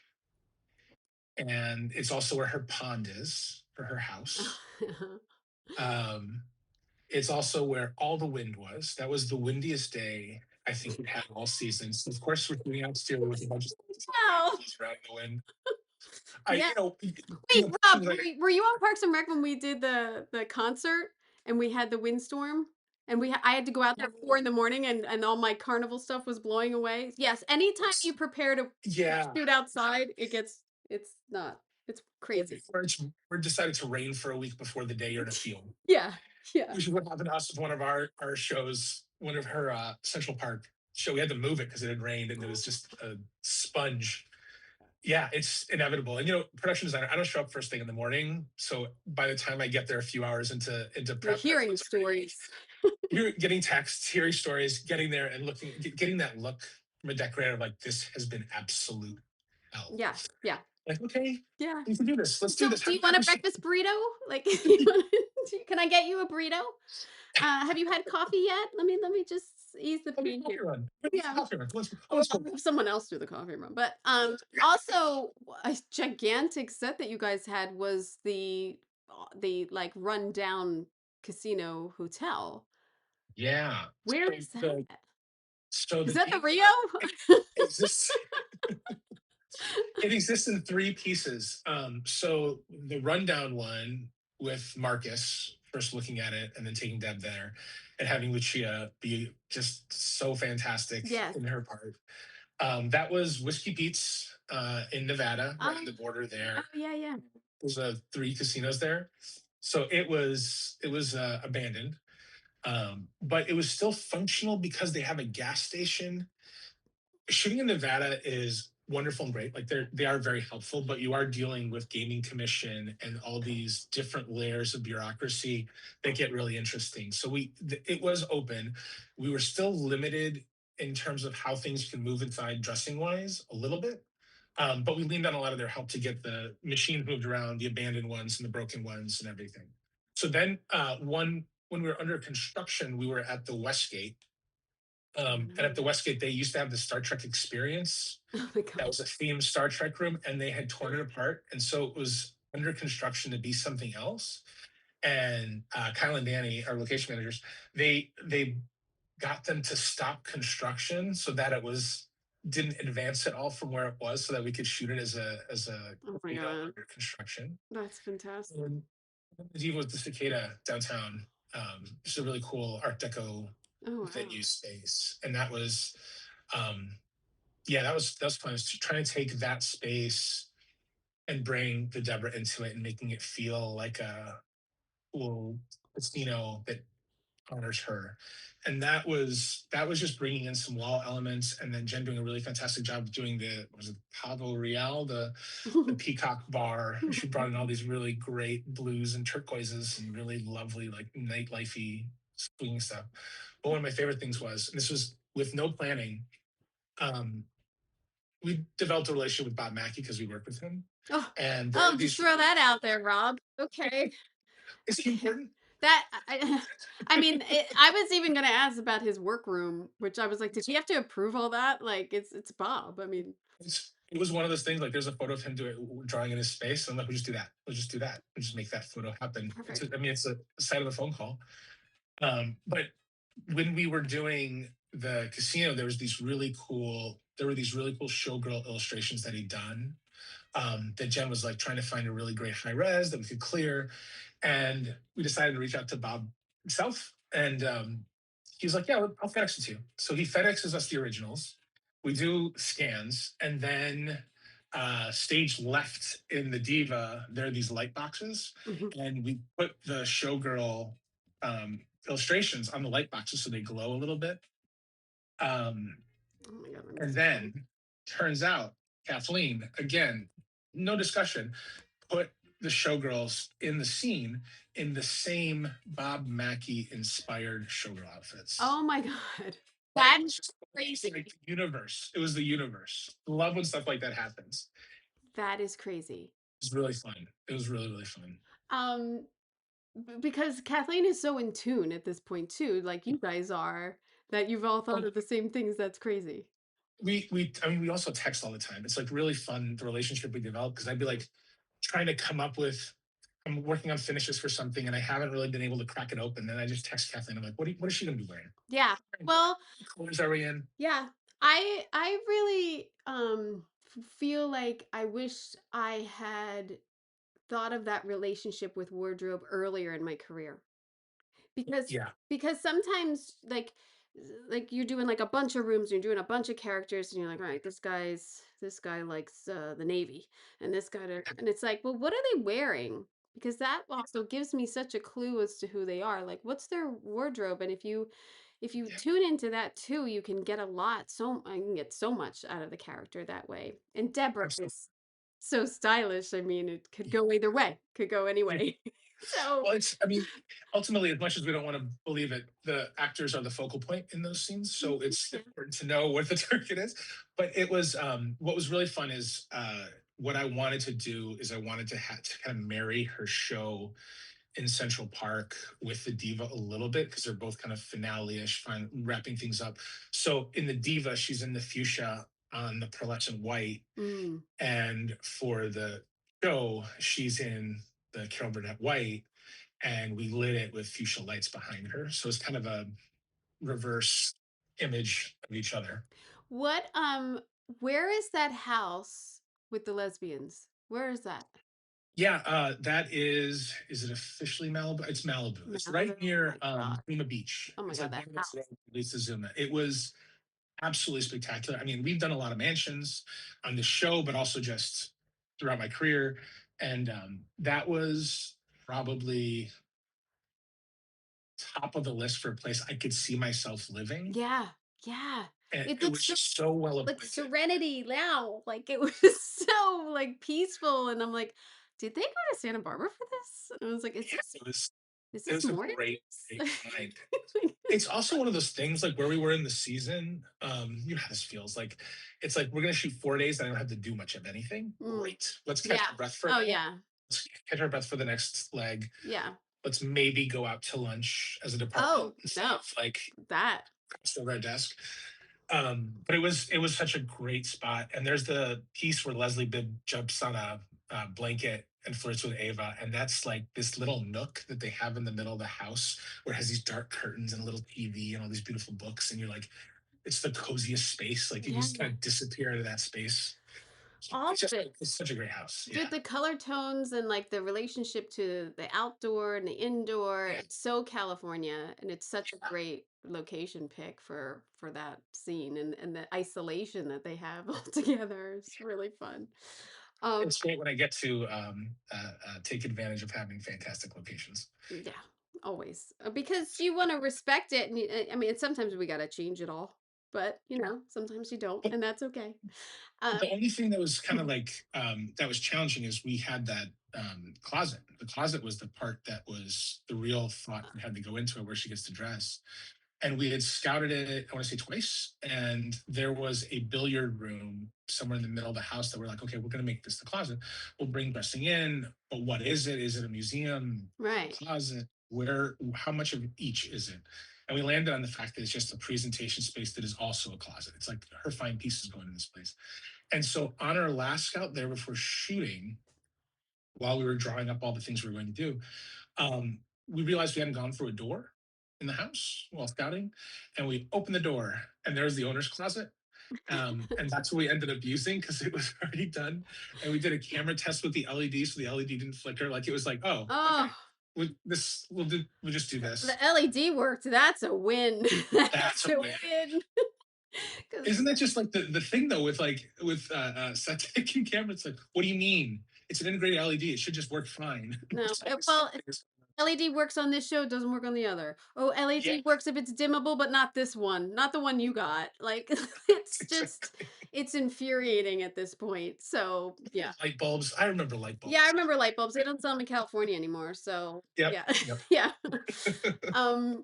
and it's also where her pond is for her house. Um, it's also where all the wind was. That was the windiest day I think we had all season. So of course we're shooting out stereo with a bunch of Wow. around the wind. I, Yeah. you Wait, know, Rob, productions like, were you on Parks and Rec when we did the concert and we had the windstorm and I had to go out there at 4 in the morning and all my carnival stuff was blowing away? Yes. Anytime you prepare to yeah, shoot outside, it's not. It's crazy. we're decided to rain for a week before the day you're in a field, Yeah. Yeah. which is what happened to us with one of our shows, one of her Central Park show. We had to move it because it had rained and it was just a sponge. Yeah, it's inevitable. And production designer, I don't show up first thing in the morning. So by the time I get there a few hours into You're prep, hearing everyone's already, stories. you're getting texts, hearing stories, getting there and getting that look from a decorator, like, this has been absolute hell. Yeah. Yeah. Like, okay, Yeah. we can do this. Let's do So, this. do Have you you want a ever seen? breakfast burrito? Like, can I get you a burrito? Have you had coffee yet? Let me just ease the Oh, the pain coffee here. run. Wait, it's the Yeah. coffee run. Or Let's go. have someone else do the coffee run. But also a gigantic set that you guys had was the like rundown casino hotel. Yeah. Where is that? So Is the that the deep Rio? exists. It exists in three pieces. So the rundown one with Marcus first looking at it and then taking Deb there, and having Lucia be just so fantastic Yes. in her part. That was Whiskey Pete's in Nevada, right on the border Oh there. yeah, yeah. There's three casinos there, so it was abandoned, but it was still functional because they have a gas station. Shooting in Nevada is wonderful and great. Like they are very helpful, but you are dealing with gaming commission and all these different layers of bureaucracy that get really interesting. So it was open. We were still limited in terms of how things can move inside dressing wise a little bit. But we leaned on a lot of their help to get the machines moved around, the abandoned ones and the broken ones and everything. So then one when we were under construction, we were at the Westgate, and at the Westgate, they used to have the Star Trek experience. Oh my That god. was a themed Star Trek room, and they had torn it apart. And so it was under construction to be something else. And Kyle and Danny, our location managers, they got them to stop construction so that it was didn't advance at all from where it was, so that we could shoot it as a Oh my god. under construction. That's fantastic. And even with the cicada downtown, just a really cool Art Deco Oh wow. venue space, and that was, um, yeah, that was fun. Is trying to take that space and bring the Deborah into it and making it feel like a cool casino that honors her. And that was just bringing in some wall elements, and then Jen doing a really fantastic job of doing the was it Pavo Real, the Peacock Bar. She brought in all these really great blues and turquoises and really lovely like nightlifey swing stuff. But one of my favorite things was, and this was with no planning, um, we developed a relationship with Bob Mackey because we worked with him. Oh, And there oh, are just these, throw that out there, Rob. Okay. is he Okay. important? That I mean, I was even gonna ask about his workroom, which I was like, did he have to approve all that? Like, it's Bob. I mean, It was one of those things, like there's a photo of him drawing in his space. And I'm like, we'll just do that. We'll just do that. We'll just make that photo happen. perfect. I mean, it's a side of a phone call. But when we were doing the casino, there were these really cool showgirl illustrations that he'd done, that Jen was like trying to find a really great high res that we could clear. And we decided to reach out to Bob himself. And he was like, yeah, I'll FedEx it to you. So he FedExes us the originals. We do scans. And then stage left in the Diva, there are these light boxes. Mhm. And we put the showgirl illustrations on the light boxes so they glow a little bit. Um, Oh my god, let me and see. then turns out Kathleen, again, no discussion, put the showgirls in the scene in the same Bob Mackie inspired showgirl outfits. Oh my god. That That was is just crazy. like the universe. It was the universe. Love when stuff like that happens. That is crazy. It was really fun. It was really, really fun. Um, because Kathleen is so in tune at this point too, like you guys are, that you've all thought Um, of the same things. That's crazy. I mean, we also text all the time. It's like really fun, the relationship we develop, because I'd be like trying to come up with, I'm working on finishes for something and I haven't really been able to crack it open. Then I just text Kathleen. I'm like, what is she going to be wearing? Yeah. Well, What colors are we in? yeah. I really feel like I wish I had thought of that relationship with wardrobe earlier in my career. Because Yeah. sometimes like you're doing like a bunch of rooms, you're doing a bunch of characters, and you're like, all right, this guy likes the Navy, and this guy, and it's like, well, what are they wearing? Because that also gives me such a clue as to who they are. Like, what's their wardrobe? And if you Yeah. tune into that too, you can get a lot. So I can get so much out of the character that way. And Deborah Absolutely. is so stylish. I mean, it could go either way. Could go any way. So Well, I mean, ultimately, as much as we don't want to believe it, the actors are the focal point in those scenes. So it's yeah. important to know what the target is. But it was, what was really fun is, what I wanted to do is I wanted to kind of marry her show in Central Park with the diva a little bit because they're both kind of finale-ish, wrapping things up. So in the diva, she's in the fuchsia on the pearlescent white, Mm. and for the show, she's in the Carol Burnett white, and we lit it with fuchsia lights behind her. So it's kind of a reverse image of each other. What where is that house with the lesbians? Where is that? Yeah, that is it officially Malibu? It's Malibu. It's Malibu? right Oh near my god. Zuma Beach. Oh my It's god, like that one of those roads house. that leads to Zuma. It was absolutely spectacular. I mean, we've done a lot of mansions on the show, but also just throughout my career. And that was probably top of the list for a place I could see myself living. Yeah. Yeah. And It it looks was so just so well like appointed. Serenity now. Like it was so like peaceful and I'm like, did they go to Santa Barbara for this? And I was like, Yeah, is it this was a more great intense? find. It's also one of those things like where we were in the season. You know how this feels like. It's like we're gonna shoot 4 days and I don't have to do much of anything. Mm, Great. Let's catch yeah. our breath for a Oh minute. yeah. Let's catch our breath for the next leg. Yeah. Let's maybe go out to lunch as a department Oh instead no. of like That. still at our desk. But it was such a great spot. And there's the piece where Leslie Bibb jumps on a blanket and flirts with Ava, and that's like this little nook that they have in the middle of the house where it has these dark curtains and a little TV and all these beautiful books, and you're like, it's the coziest space. Like you Yeah. just kind of disappear into that space. All of it. It's such a great house. Yeah, The color tones and like the relationship to the outdoor and the indoor, yeah, it's so California and it's such a yeah. great location pick for that scene and the isolation that they have all together. It's really fun. Um It's great when I get to take advantage of having fantastic locations. yeah, always. Because you want to respect it and I mean sometimes we got to change it all. But, sometimes you don't But and that's okay. Uh the only thing that was kind of like that was challenging is we had that closet. The closet was the part that was the real thought that had to go into it, where she gets to dress. And we had scouted it, I want to say twice, and there was a billiard room somewhere in the middle of the house that we're like, okay, we're going to make this the closet. We'll bring dressing in, but what is it? Is it a museum, a right. closet? Where? How much of each is it? And we landed on the fact that it's just a presentation space that is also a closet. It's like her fine pieces going in this place. And so on our last scout there before shooting, while we were drawing up all the things we were going to do, we realized we hadn't gone through a door in the house while scouting, and we opened the door, and there's the owner's closet. And that's what we ended up using because it was already done. And we did a camera test with the LED, so the LED didn't flicker. Like it was like, oh, okay, Oh, we'll just do the this. LED worked. That's a win. That's That's a a win. win. 'Cause Isn't that just like the thing though with set taking camera? It's like, what do you mean? It's an integrated LED. It should just work fine. no, There's always well, something. LED works on this show, doesn't work on the other. Oh, Yeah, LED works if it's dimmable, but not this one, not the one you got. Like, it's just, exactly. it's infuriating at this point. So, yeah. Light bulbs. I remember light Yeah, I bulbs. remember light bulbs. They don't sell them in California anymore. So, Yep. yeah. Yep. Yeah. Um,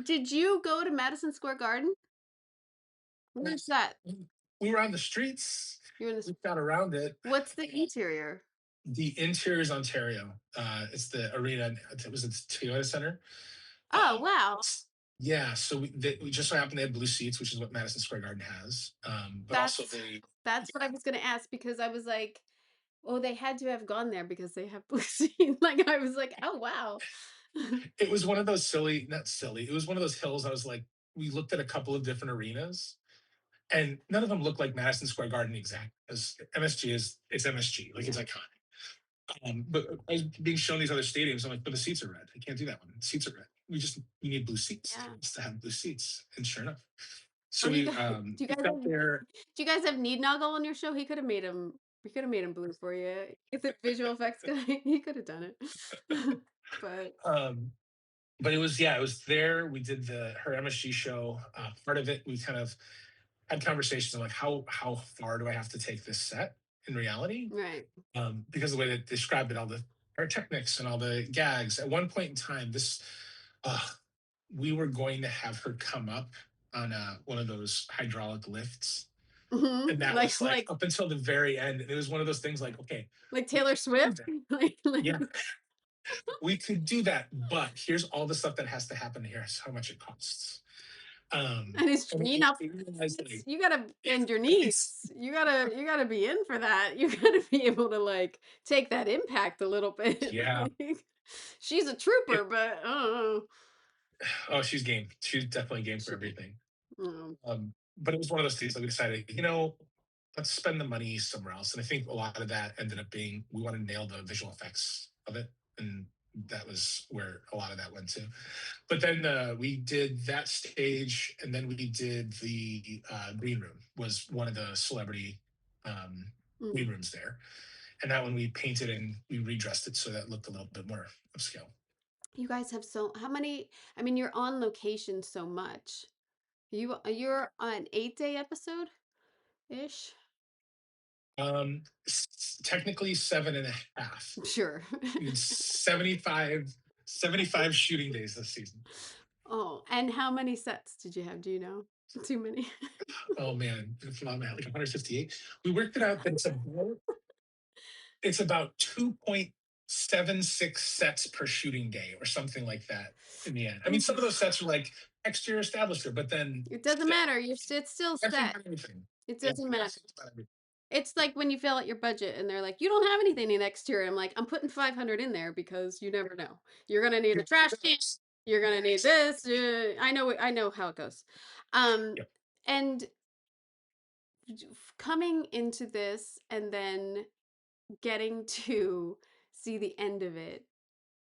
did you go to Madison Square Garden? Where's that? We were on the streets. You're in this. We got around it. What's the interior? The interior is Ontario. It's the arena. It was at the Toyota Center. Oh, Um, wow. yeah, so we just so happened they had blue seats, which is what Madison Square Garden has. But also That's they, that's what I was gonna ask because I was like, "Oh, they had to have gone there because they have blue scene." Like, I was like, "Oh, wow." it was one of those silly, not silly. It was one of those hills. I was like, we looked at a couple of different arenas, and none of them looked like Madison Square Garden exact. As MSG is, it's MSG, like it's Yeah, iconic. But I was being shown these other stadiums. I'm like, but the seats are red. I can't do that one. The seats are red. We need blue seats. yeah. Just to have blue seats. And sure enough, so Oh, you guys do you we guys got have there. do you guys have Noggle on your show? He could have made him blue for you. If the visual effects guy, he could have done it. But Um, but it was, yeah, it was there. We did the her MSG show. Part of it, we kind of had conversations on like how far do I have to take this set in reality? right. Because the way they described it, all the pyrotechnics and all the gags. At one point in time, uh, we were going to have her come up on one of those hydraulic lifts, and that Like was like like up until the very end. And it was one of those things like, okay, like we Taylor can do Swift? that. Like Yeah, We could do that, but here's all the stuff that has to happen. Here's how much it costs. And is And Janine up? we realized, It's, like, you gotta bend your it's, knees. You gotta be in for that. You gotta be able to like take that impact a little bit. yeah. Like, she's a trooper, but I don't know. Oh, she's game. She's definitely game for She, everything. mm, But it was one of those things that we decided, let's spend the money somewhere else. And I think a lot of that ended up being we want to nail the visual effects of it, and that was where a lot of that went to. But then we did that stage, and then we did the green room. Was one of the celebrity um, mm. green rooms there, and that one we painted and we redressed it so that looked a little bit more upscale. You guys have so how many? I mean, you're on location so much. You're on 8-day episode ish. Technically 7.5. Sure. It's 75 shooting days this season. Oh, and how many sets did you have? Do you know? Too many. Oh man, like 158. We worked it out that it's about 2.76 sets per shooting day or something like that in the end. I mean, some of those sets are like exterior establisher, but then It doesn't still, matter. It's still that's set. about everything. It Yeah, doesn't matter. that's about everything. It's like when you fill out your budget and they're like, "You don't have anything in exterior." I'm like, "I'm putting 500 in there because you never know. You're gonna need a trash can. You're gonna need this." I know how it goes. Um, Yep. and coming into this and then getting to see the end of it,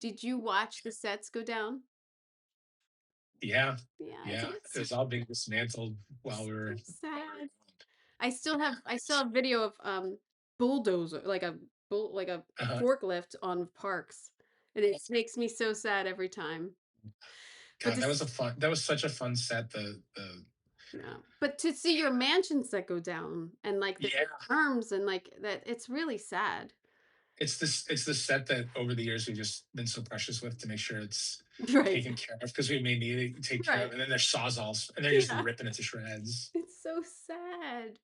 did you watch the sets go down? Yeah. Yeah, isn't Yeah. it It so, was all being dismantled while we were. so sad? I still have video of bulldozer like a like a Uh, forklift on Parks. And it makes me so sad every time. But God, this that was such a fun set. The yeah. But to see your mansions that go down and like the Yeah, terms and like that it's really sad. it's the set that over the years we've just been so precious with to make sure it's Right. taken care of because we may need to take care of. Right. And then there's sawzalls and they're just Yeah. ripping it to shreds. It's so sad.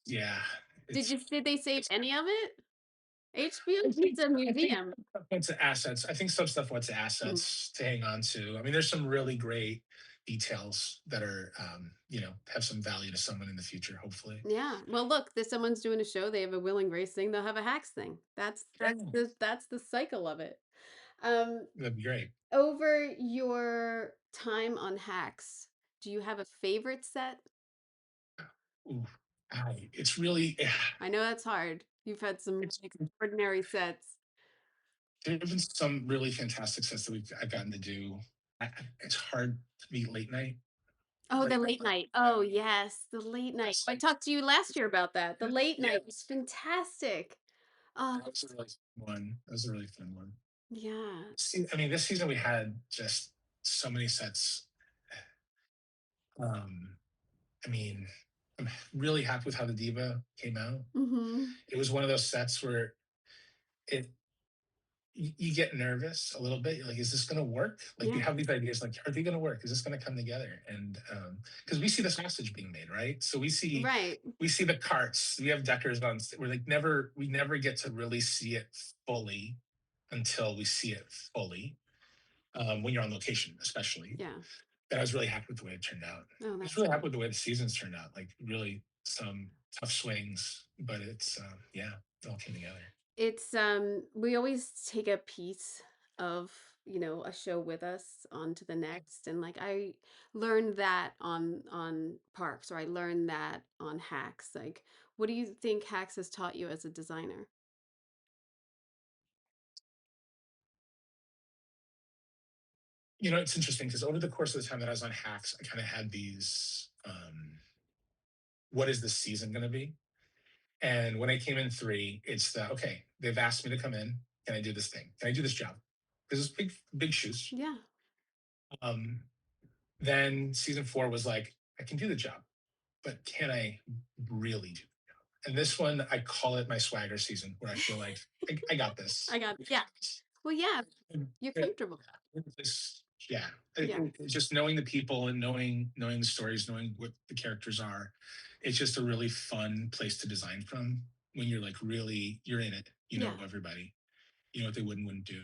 Yeah, it's Did they save any of it? HBO I needs think a I think museum. some stuff went to assets. I think some stuff went to Mm. assets to hang on to. I mean, there's some really great details that are have some value to someone in the future, hopefully. Yeah. Well, look, there's someone's doing a show, they have a Will and Grace thing, they'll have a Hacks thing. That's Yeah, that's the cycle of it. Um, that'd be great. over your time on Hacks, do you have a favorite set? Ooh, it's really I know that's hard. You've had some it's extraordinary sets. there have been some really fantastic sets that I've gotten to do. It's hard to beat late night. Oh, the Late late night. night. Oh, yes, the late night. Yes. I talked to you last year about that. The late Yeah, night was fantastic. Oh, that was a really fun one. That was a really fun one. yeah. I mean, this season we had just so many sets. Um, I mean, I'm really happy with how the diva came out. Mhm. It was one of those sets where it you get nervous a little bit. You're like, is this going to work? Like you Yeah. have these ideas, like, are they going to work? Is this going to come together? And because we see the sausage being made, right? So Right. we see the carts. We have deckers on. We're like we never get to really see it fully until we see it fully when you're on location, especially. Yeah. But I was really happy with the way it turned out. Oh, I was that's really happy good. with the way the seasons turned out. Like really some tough swings, but it's yeah, it all came together. It's we always take a piece of, a show with us on to the next and like I learned that on Parks or I learned that on Hacks. Like what do you think Hacks has taught you as a designer? It's interesting because over the course of the time that I was on Hacks, I kind of had these what is the season going to be? And when I came in three, it's okay, they've asked me to come in. Can I do this thing? Can I do this job? Because it's big shoes. Yeah. Um, then season four was like, I can do the job, but can I really do? And this one, I call it my swagger season, where I feel like I got this. I got yeah. Well, yeah, And, you're uh, comfortable. yeah, Yeah. just knowing the people and knowing the stories, knowing what the characters are, it's just a really fun place to design from when you're like really you're in it. You know Yeah. everybody. You know what they wouldn't do.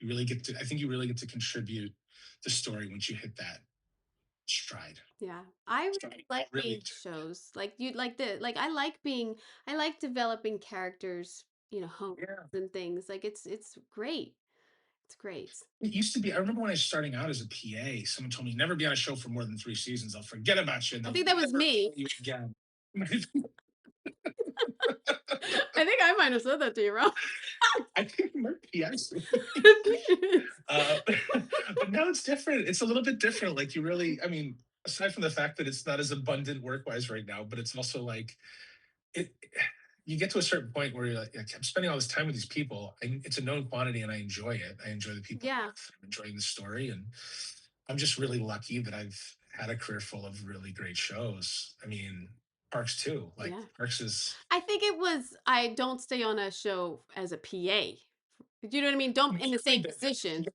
I think you really get to contribute the story once you hit that stride. Yeah. I really like Really being shows. Like you like the like I like developing characters, homes yeah. and things. Like it's great. It's great. It used to be. I remember when I was starting out as a PA, someone told me never be on a show for more than 3 seasons. They'll forget about you and I they'll think that was never me. pay you again. I think I might have said that to you, Rob. I think it might be actually. I think it is. Uh, but now it's different. It's a little bit different. Like you really, I mean, aside from the fact that it's not as abundant work wise right now, but it's also like it. You get to a certain point where you're like, I'm spending all this time with these people. It's a known quantity, and I enjoy it. I enjoy the people. Yeah. I'm enjoying the story, and I'm just really lucky that I've had a career full of really great shows. I mean, Parks too. Like Yeah. Parks is. I think it was I don't stay on a show as a PA. Do you know what I mean? Don't in the same position.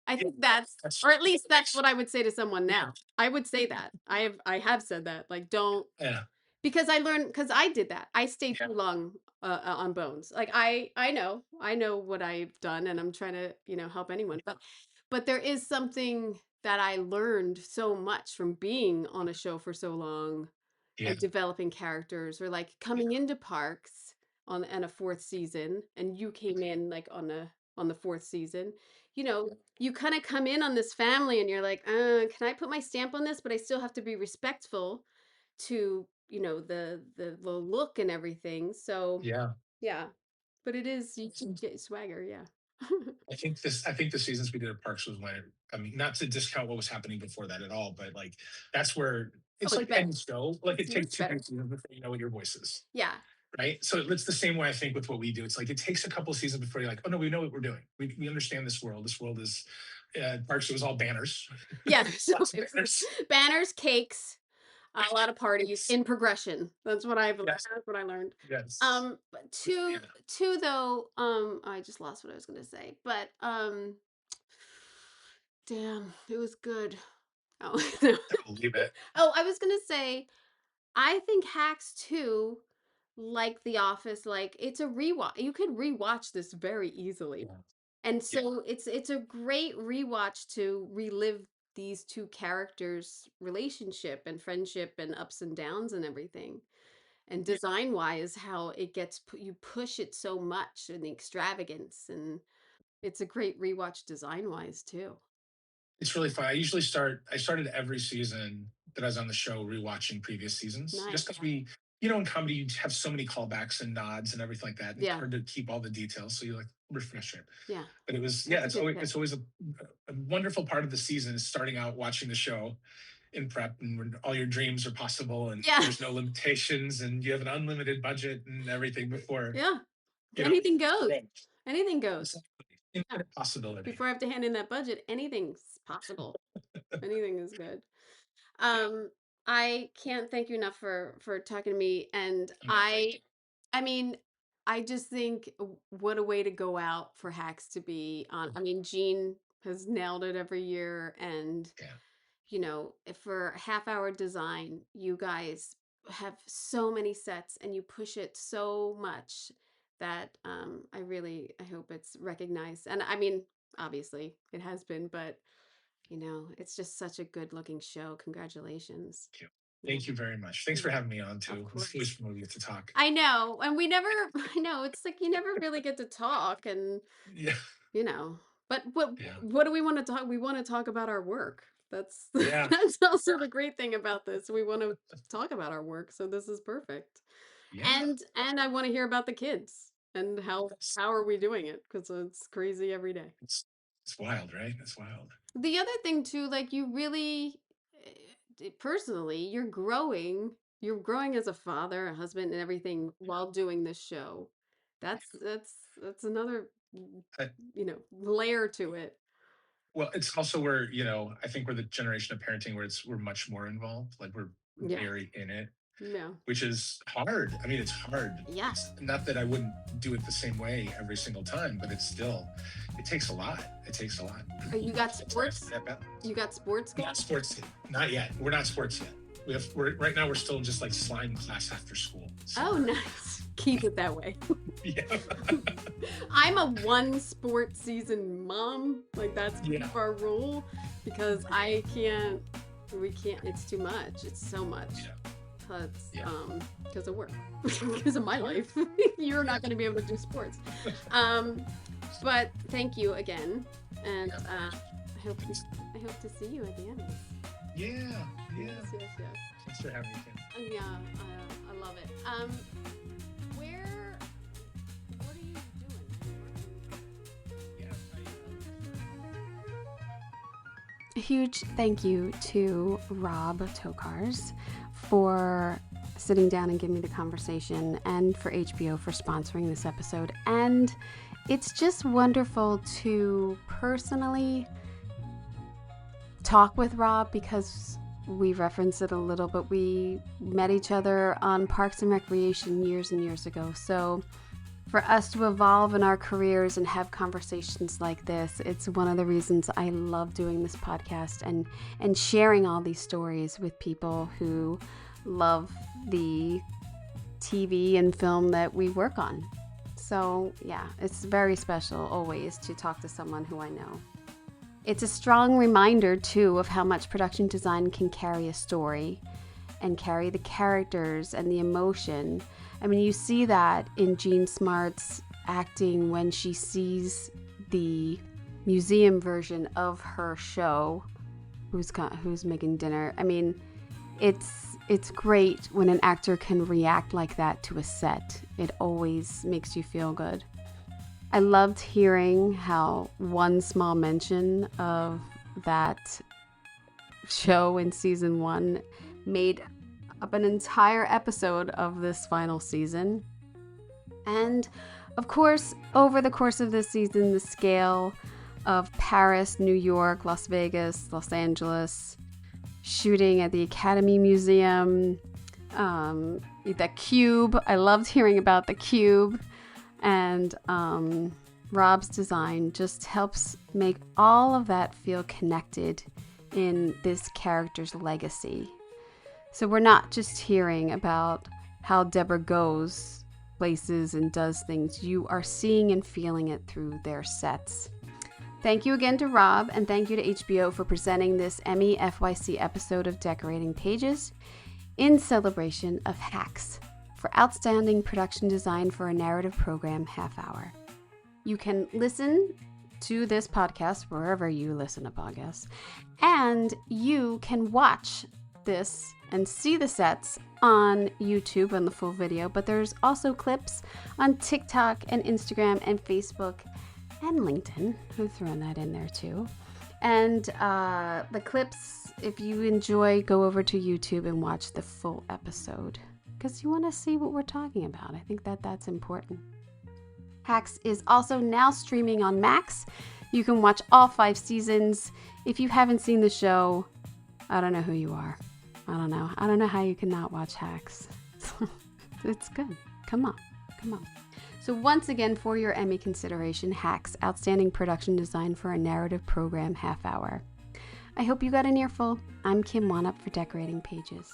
I Yeah, think that's that's or at least that's what I would say to someone now. I would say that. I have said that. Like don't yeah, because I learned because I did that. I stayed yeah, too long on Bones. Like I know what I've done, and I'm trying to help anyone. But there is something that I learned so much from being on a show for so long yeah, and developing characters, or like coming into Parks on a fourth season, and you came in like on the fourth season. You kind of come in on this family, and you're like, can I put my stamp on this? But I still have to be respectful to the look and everything. So yeah. yeah, but it is you can get swagger. Yeah. I think the seasons we did at Parks was when I mean, not to discount what was happening before that at all, but like that's where Oh, it's it's like better. any show. Like it It's takes much two better. three seasons before you know what your voice is. Yeah. Right. So it's the same way I think with what we do. It's like it takes a couple of seasons before you're like, oh no, we know what we're doing. We understand this world. This world is Parks. It was all banners. Yeah. So Lots of it's banners. banners, cakes, a lot of parties It's, in progression. yes. That's what I learned. Yes. But Yeah. two though, I just lost what I was gonna say. But damn, it was good. Oh, no. I'll leave it. Oh, I was gonna say, I think Hacks 2, like The Office, like it's a rewatch. You could rewatch this very easily. Yeah. And Yeah. so it's a great rewatch to relive these two characters' relationship and friendship and ups and downs and everything. And Yeah. design wise, how it gets you push it so much and the extravagance, and it's a great rewatch design wise too. It's really fun. I started every season that I was on the show rewatching previous seasons Nice. just because in comedy, you have so many callbacks and nods and everything like that. And it's Yeah. hard to keep all the details. So you like refresh it. Yeah. But it was, yeah, That's a good pick. it's always a wonderful part of the season is starting out watching the show in prep and when all your dreams are possible and Yeah. there's no limitations and you have an unlimited budget and everything before, Yeah. you know, Anything goes. right. Anything goes. Exactly. Yeah. Infinite possibility. Before I have to hand in that budget, anything's possible. Anything is good. Um, I can't thank you enough for talking to me, and Oh, no, thank you. I mean, I just think what a way to go out for Hacks to be on. I mean, Gene has nailed it every year, and Yeah. for half-hour design, you guys have so many sets, and you push it so much that I hope it's recognized. And I mean, obviously, it has been, but it's just such a good looking show. Congratulations. Thank you. Yeah. Thank you very much. Thanks for Yeah. having me on Of too. It's course. always fun when we get to talk. I know. And we never, I know, it's like you never really get to talk and, Yeah. you know, but what, Yeah. what do we want to talk? We want to talk about our work. That's, Yeah. that's also the great thing about this. We want to talk about our work. So this is perfect. Yeah. And I want to hear about the kids and That's, how are we doing it? Because it's crazy every day. it's wild, right? It's wild. The other thing too, like you really, personally, You're growing as a father, a husband, and everything while doing this show. That's another, I, layer to it. well, it's also where, I think we're the generation of parenting where we're much more involved. Like we're Yeah. very in it, Yeah. which is hard. I mean, it's hard. Yeah. It's not that I wouldn't do it the same way every single time, but it takes a lot. It takes a lot. You got sports? You got sports going? Not sports yet. Not yet. We're not sports yet. Right now we're still just like slime class after school. So Oh, nice. Keep it that way. Yeah. I'm a one sport season mom. Like that's kind of our rule because we can't, it's too much. It's so much. Because of work, because of my life. You're not going to be able to do sports. But thank you again. And I hope to see you at the Emmys. Yeah. Yes. Thanks for having me, Kim. Yeah, I love it. What are you doing? A huge thank you to Rob Tokarz for sitting down and giving me the conversation, and for HBO for sponsoring this episode. And it's just wonderful to personally talk with Rob because we referenced it a little, but we met each other on Parks and Recreation years and years ago. So for us to evolve in our careers and have conversations like this, it's one of the reasons I love doing this podcast and sharing all these stories with people who love the TV and film that we work on. So yeah, it's very special always to talk to someone who I know. It's a strong reminder too of how much production design can carry a story and carry the characters and the emotion. I mean, you see that in Jean Smart's acting when she sees the museum version of her show, who's making dinner. I mean, it's great when an actor can react like that to a set. It always makes you feel good. I loved hearing how one small mention of that show in season 1 made up an entire episode of this final season. And of course, over the course of this season, the scale of Paris, New York, Las Vegas, Los Angeles, shooting at the Academy Museum, the Cube. I loved hearing about the Cube. And Rob's design just helps make all of that feel connected in this character's legacy. So we're not just hearing about how Deborah goes places and does things. You are seeing and feeling it through their sets. Thank you again to Rob, and thank you to HBO for presenting this Emmy FYC episode of Decorating Pages in celebration of Hacks for outstanding production design for a narrative program half hour. You can listen to this podcast wherever you listen to podcasts, and you can watch this and see the sets on YouTube on the full video, but there's also clips on TikTok and Instagram and Facebook and LinkedIn. We've thrown that in there too. And the clips, if you enjoy, go over to YouTube and watch the full episode because you want to see what we're talking about. I think that's important. Hacks is also now streaming on Max. You can watch all 5 seasons. If you haven't seen the show, I don't know who you are. I don't know how you can not watch Hacks. It's good. Come on. So once again, for your Emmy consideration, Hacks, Outstanding Production Design for a Narrative Program half hour. I hope you got an earful. I'm Kim Wannop for Decorating Pages.